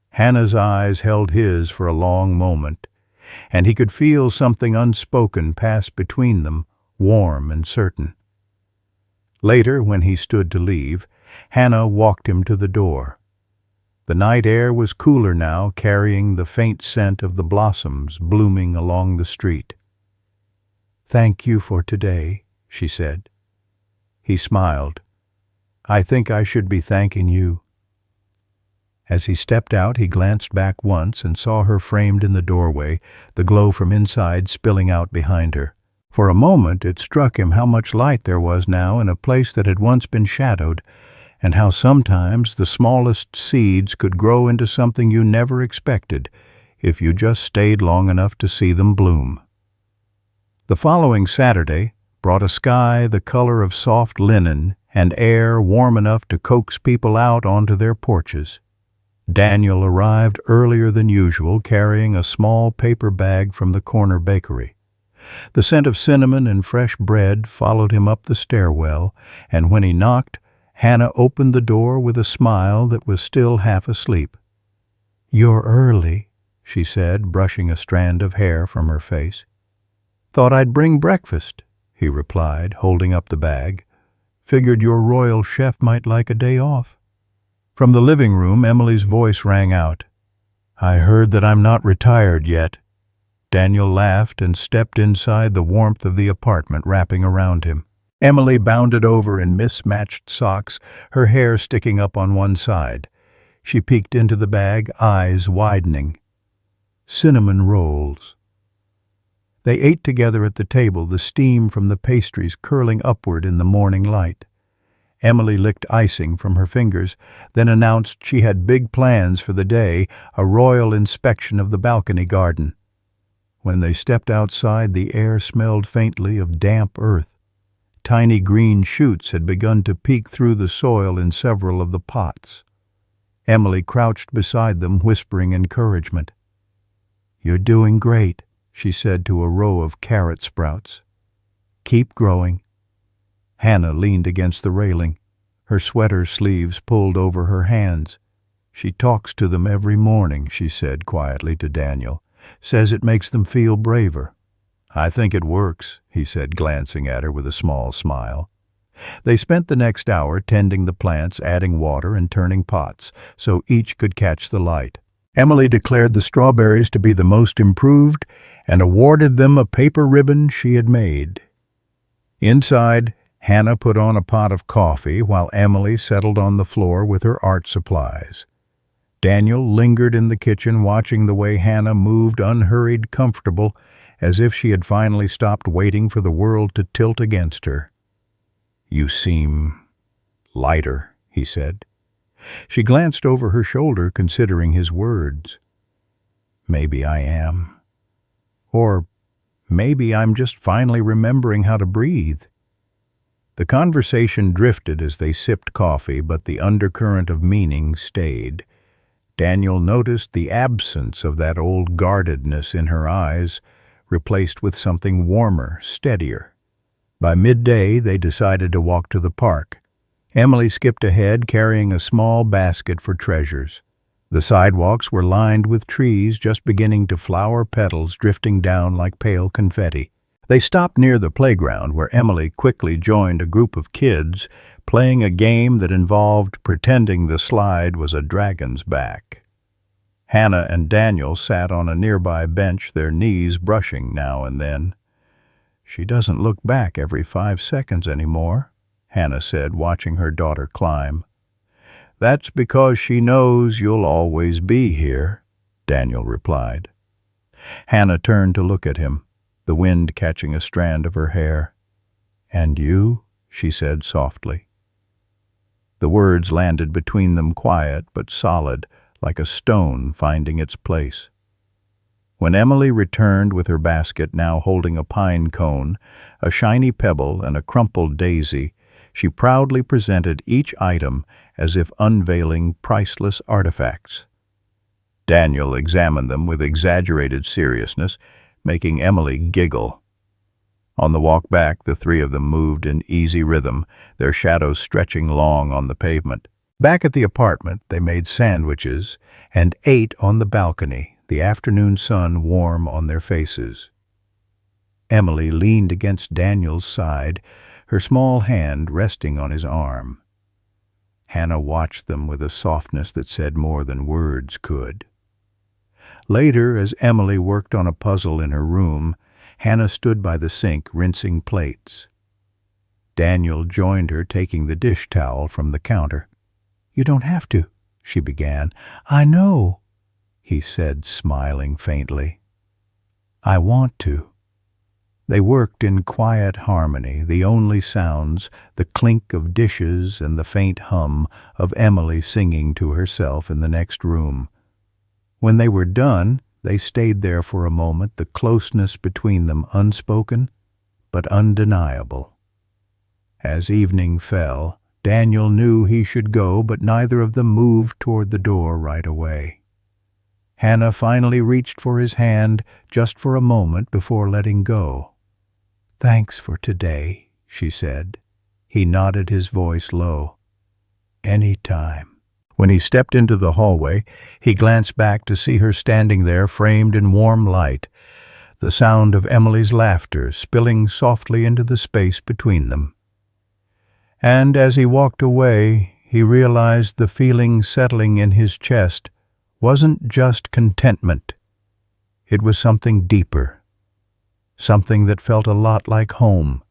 Hannah's eyes held his for a long moment, and he could feel something unspoken pass between them, warm and certain. Later, when he stood to leave, Hannah walked him to the door. The night air was cooler now, carrying the faint scent of the blossoms blooming along the street. "Thank you for today," she said. He smiled. "I think I should be thanking you." As he stepped out, he glanced back once and saw her framed in the doorway, the glow from inside spilling out behind her. For a moment it struck him how much light there was now in a place that had once been shadowed, and how sometimes the smallest seeds could grow into something you never expected if you just stayed long enough to see them bloom. The following Saturday brought a sky the color of soft linen and air warm enough to coax people out onto their porches. Daniel arrived earlier than usual, carrying a small paper bag from the corner bakery. The scent of cinnamon and fresh bread followed him up the stairwell, and when he knocked, Hannah opened the door with a smile that was still half asleep. "You're early," she said, brushing a strand of hair from her face. "Thought I'd bring breakfast," he replied, holding up the bag. "Figured your royal chef might like a day off." From the living room, Emily's voice rang out. "I heard that I'm not retired yet." Daniel laughed and stepped inside, the warmth of the apartment wrapping around him. Emily bounded over in mismatched socks, her hair sticking up on one side. She peeked into the bag, eyes widening. Cinnamon rolls. They ate together at the table, the steam from the pastries curling upward in the morning light. Emily licked icing from her fingers, then announced she had big plans for the day, a royal inspection of the balcony garden. When they stepped outside, the air smelled faintly of damp earth. Tiny green shoots had begun to peek through the soil in several of the pots. Emily crouched beside them, whispering encouragement. "You're doing great," she said to a row of carrot sprouts. "Keep growing." Hannah leaned against the railing, her sweater sleeves pulled over her hands. "She talks to them every morning," she said quietly to Daniel. "Says it makes them feel braver." "I think it works," he said, glancing at her with a small smile. They spent the next hour tending the plants, adding water and turning pots, so each could catch the light. Emily declared the strawberries to be the most improved and awarded them a paper ribbon she had made. Inside, Hannah put on a pot of coffee while Emily settled on the floor with her art supplies. Daniel lingered in the kitchen, watching the way Hannah moved, unhurried, comfortable, as if she had finally stopped waiting for the world to tilt against her. "You seem lighter," he said. She glanced over her shoulder, considering his words. "Maybe I am. Or maybe I'm just finally remembering how to breathe." The conversation drifted as they sipped coffee, but the undercurrent of meaning stayed. Daniel noticed the absence of that old guardedness in her eyes, replaced with something warmer, steadier. By midday, they decided to walk to the park. Emily skipped ahead, carrying a small basket for treasures. The sidewalks were lined with trees just beginning to flower, petals drifting down like pale confetti. They stopped near the playground, where Emily quickly joined a group of kids playing a game that involved pretending the slide was a dragon's back. Hannah and Daniel sat on a nearby bench, their knees brushing now and then. "She doesn't look back every 5 seconds anymore," Hannah said, watching her daughter climb. "That's because she knows you'll always be here," Daniel replied. Hannah turned to look at him, the wind catching a strand of her hair. "And you?" she said softly. The words landed between them, quiet but solid, like a stone finding its place. When Emily returned with her basket, now holding a pine cone, a shiny pebble, and a crumpled daisy, she proudly presented each item as if unveiling priceless artifacts. Daniel examined them with exaggerated seriousness, making Emily giggle. On the walk back, the three of them moved in easy rhythm, their shadows stretching long on the pavement. Back at the apartment, they made sandwiches and ate on the balcony, the afternoon sun warm on their faces. Emily leaned against Daniel's side, her small hand resting on his arm. Hannah watched them with a softness that said more than words could. Later, as Emily worked on a puzzle in her room, Hannah stood by the sink rinsing plates. Daniel joined her, taking the dish towel from the counter. "You don't have to," she began. "I know," he said, smiling faintly. "I want to." They worked in quiet harmony, the only sounds, the clink of dishes and the faint hum of Emily singing to herself in the next room. When they were done, they stayed there for a moment, the closeness between them unspoken but undeniable. As evening fell, Daniel knew he should go, but neither of them moved toward the door right away. Hannah finally reached for his hand just for a moment before letting go. "Thanks for today," she said. He nodded, his voice low. "Any time." When he stepped into the hallway, he glanced back to see her standing there, framed in warm light, the sound of Emily's laughter spilling softly into the space between them. And as he walked away, he realized the feeling settling in his chest wasn't just contentment. It was something deeper, something that felt a lot like home.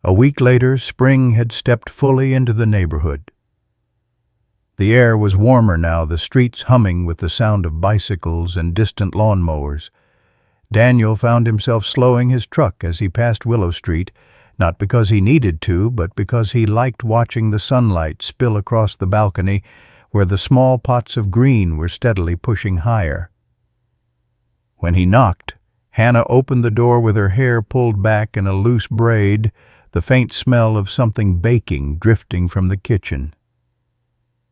A week later, spring had stepped fully into the neighborhood. The air was warmer now, the streets humming with the sound of bicycles and distant lawnmowers. Daniel found himself slowing his truck as he passed Willow Street, not because he needed to, but because he liked watching the sunlight spill across the balcony where the small pots of green were steadily pushing higher. When he knocked, Hannah opened the door with her hair pulled back in a loose braid, the faint smell of something baking drifting from the kitchen.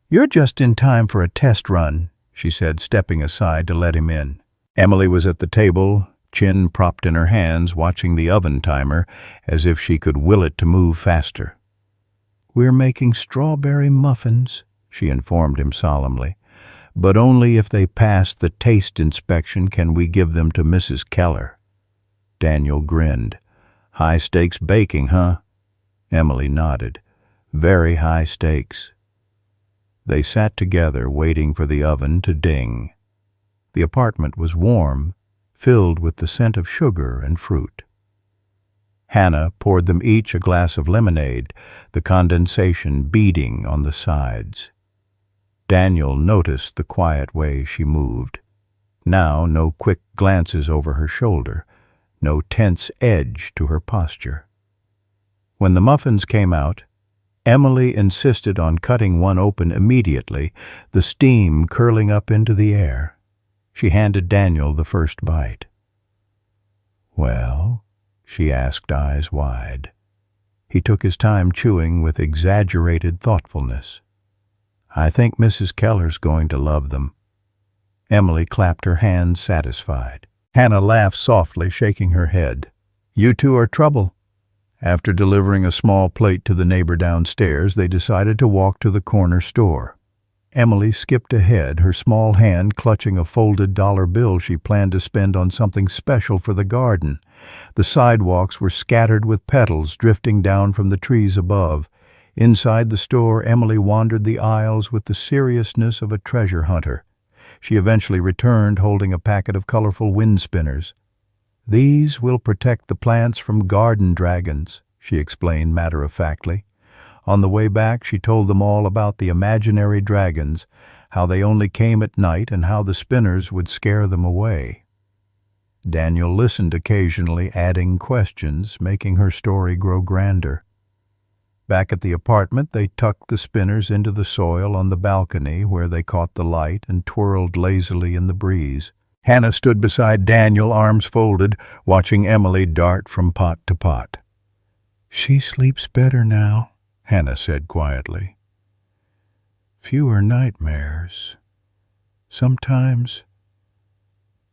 "You're just in time for a test run," she said, stepping aside to let him in. Emily was at the table, chin propped in her hands, watching the oven timer as if she could will it to move faster. "We're making strawberry muffins," she informed him solemnly. "But only if they pass the taste inspection can we give them to Mrs. Keller." Daniel grinned. "High-stakes baking, huh?" Emily nodded. "Very high stakes." They sat together, waiting for the oven to ding. The apartment was warm, filled with the scent of sugar and fruit. Hannah poured them each a glass of lemonade, the condensation beading on the sides. Daniel noticed the quiet way she moved. Now no quick glances over her shoulder, no tense edge to her posture. When the muffins came out, Emily insisted on cutting one open immediately, the steam curling up into the air. She handed Daniel the first bite. "Well?" she asked, eyes wide. He took his time chewing with exaggerated thoughtfulness. "I think Mrs. Keller's going to love them." Emily clapped her hands, satisfied. Hannah laughed softly, shaking her head. "You two are trouble." After delivering a small plate to the neighbor downstairs, they decided to walk to the corner store. Emily skipped ahead, her small hand clutching a folded dollar bill she planned to spend on something special for the garden. The sidewalks were scattered with petals drifting down from the trees above. Inside the store, Emily wandered the aisles with the seriousness of a treasure hunter. She eventually returned holding a packet of colorful wind spinners. "These will protect the plants from garden dragons," she explained matter-of-factly. On the way back, she told them all about the imaginary dragons, how they only came at night and how the spinners would scare them away. Daniel listened occasionally, adding questions, making her story grow grander. Back at the apartment, they tucked the spinners into the soil on the balcony where they caught the light and twirled lazily in the breeze. Hannah stood beside Daniel, arms folded, watching Emily dart from pot to pot. "She sleeps better now," Hannah said quietly. "Fewer nightmares. Sometimes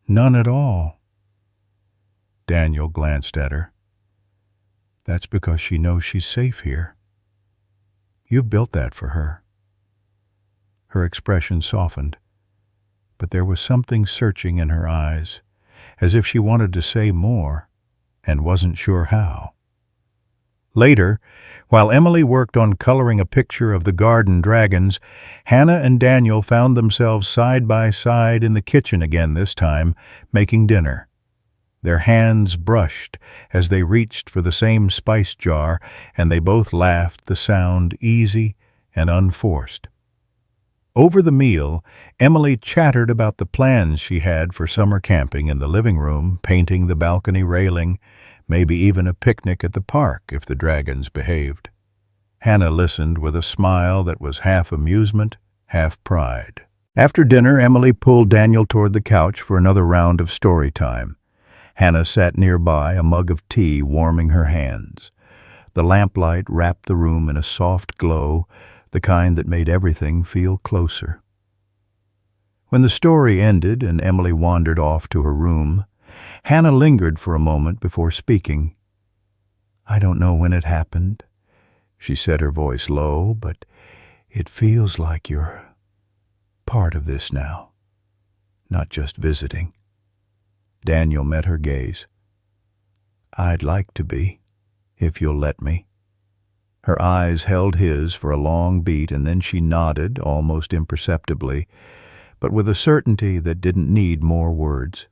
none at all." Daniel glanced at her. "That's because she knows she's safe here. You've built that for her." Her expression softened, but there was something searching in her eyes, as if she wanted to say more and wasn't sure how. Later, while Emily worked on coloring a picture of the garden dragons, Hannah and Daniel found themselves side by side in the kitchen again this time, making dinner. Their hands brushed as they reached for the same spice jar, and they both laughed, the sound easy and unforced. Over the meal, Emily chattered about the plans she had for summer camping in the living room, painting the balcony railing, maybe even a picnic at the park if the dragons behaved. Hannah listened with a smile that was half amusement, half pride. After dinner, Emily pulled Daniel toward the couch for another round of story time. Hannah sat nearby, a mug of tea warming her hands. The lamplight wrapped the room in a soft glow, the kind that made everything feel closer. When the story ended and Emily wandered off to her room, Hannah lingered for a moment before speaking. "I don't know when it happened," she said, her voice low, "but it feels like you're part of this now, not just visiting." Daniel met her gaze. "I'd like to be, if you'll let me." Her eyes held his for a long beat, and then she nodded, almost imperceptibly, but with a certainty that didn't need more words.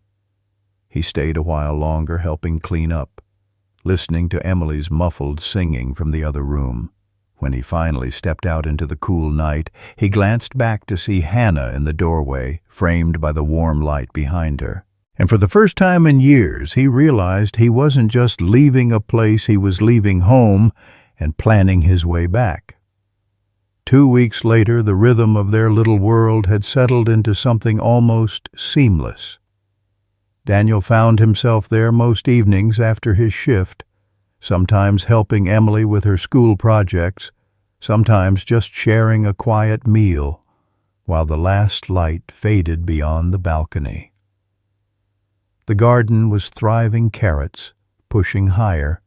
He stayed a while longer, helping clean up, listening to Emily's muffled singing from the other room. When he finally stepped out into the cool night, he glanced back to see Hannah in the doorway, framed by the warm light behind her. And for the first time in years, he realized he wasn't just leaving a place, he was leaving home and planning his way back. 2 weeks later, the rhythm of their little world had settled into something almost seamless. Daniel found himself there most evenings after his shift, sometimes helping Emily with her school projects, sometimes just sharing a quiet meal, while the last light faded beyond the balcony. The garden was thriving carrots, pushing higher,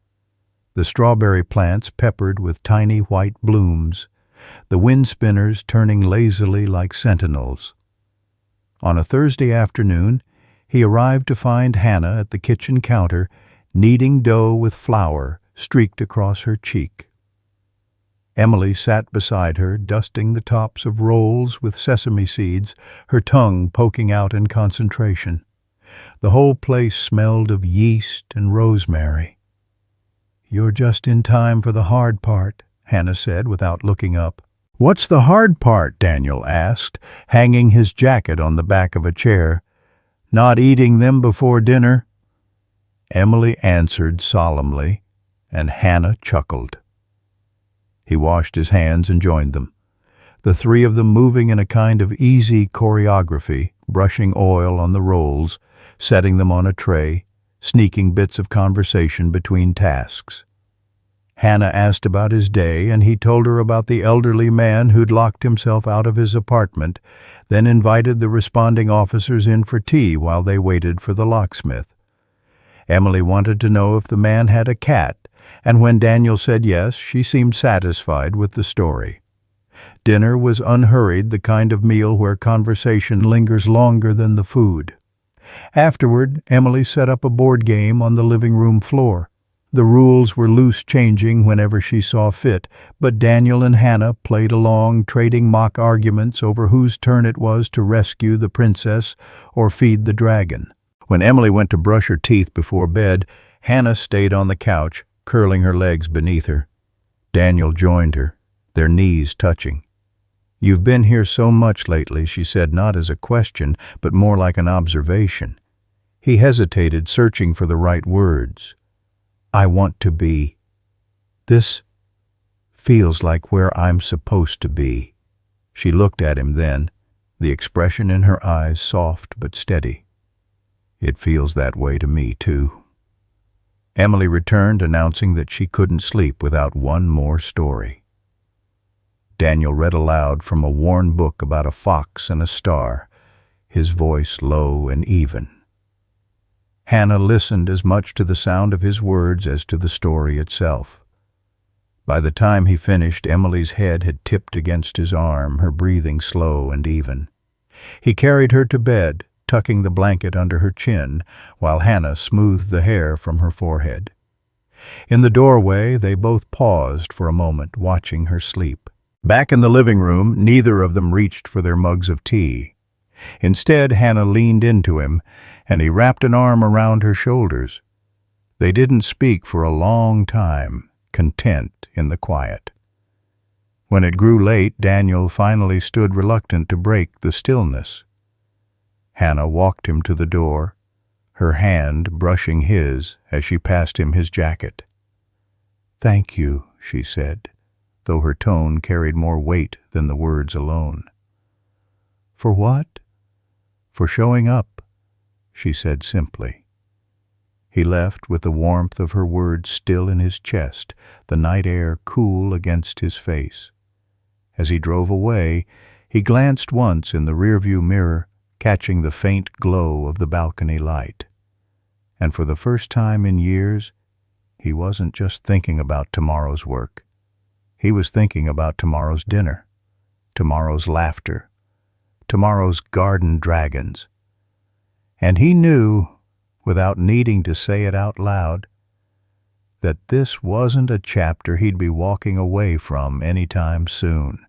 the strawberry plants peppered with tiny white blooms, the wind spinners turning lazily like sentinels. On a Thursday afternoon, he arrived to find Hannah at the kitchen counter, kneading dough with flour streaked across her cheek. Emily sat beside her, dusting the tops of rolls with sesame seeds, her tongue poking out in concentration. The whole place smelled of yeast and rosemary. "You're just in time for the hard part," Hannah said without looking up. "What's the hard part?" Daniel asked, hanging his jacket on the back of a chair. "Not eating them before dinner?" Emily answered solemnly, and Hannah chuckled. He washed his hands and joined them, the three of them moving in a kind of easy choreography, brushing oil on the rolls, setting them on a tray, sneaking bits of conversation between tasks. Hannah asked about his day, and he told her about the elderly man who'd locked himself out of his apartment, then invited the responding officers in for tea while they waited for the locksmith. Emily wanted to know if the man had a cat, and when Daniel said yes, she seemed satisfied with the story. Dinner was unhurried, the kind of meal where conversation lingers longer than the food. Afterward, Emily set up a board game on the living room floor. The rules were loose, changing whenever she saw fit, but Daniel and Hannah played along, trading mock arguments over whose turn it was to rescue the princess or feed the dragon. When Emily went to brush her teeth before bed, Hannah stayed on the couch, curling her legs beneath her. Daniel joined her, their knees touching. "You've been here so much lately," she said, not as a question, but more like an observation. He hesitated, searching for the right words. "I want to be. This feels like where I'm supposed to be." She looked at him then, the expression in her eyes soft but steady. "It feels that way to me, too." Emily returned, announcing that she couldn't sleep without one more story. Daniel read aloud from a worn book about a fox and a star, his voice low and even. Hannah listened as much to the sound of his words as to the story itself. By the time he finished, Emily's head had tipped against his arm, her breathing slow and even. He carried her to bed, tucking the blanket under her chin, while Hannah smoothed the hair from her forehead. In the doorway, they both paused for a moment, watching her sleep. Back in the living room, neither of them reached for their mugs of tea. Instead, Hannah leaned into him, and he wrapped an arm around her shoulders. They didn't speak for a long time, content in the quiet. When it grew late, Daniel finally stood reluctant to break the stillness. Hannah walked him to the door, her hand brushing his as she passed him his jacket. "Thank you," she said, though her tone carried more weight than the words alone. "For what?" "For showing up," she said simply. He left with the warmth of her words still in his chest, the night air cool against his face. As he drove away, he glanced once in the rearview mirror, catching the faint glow of the balcony light. And for the first time in years, he wasn't just thinking about tomorrow's work. He was thinking about tomorrow's dinner, tomorrow's laughter, tomorrow's garden dragons. And he knew, without needing to say it out loud, that this wasn't a chapter he'd be walking away from anytime soon.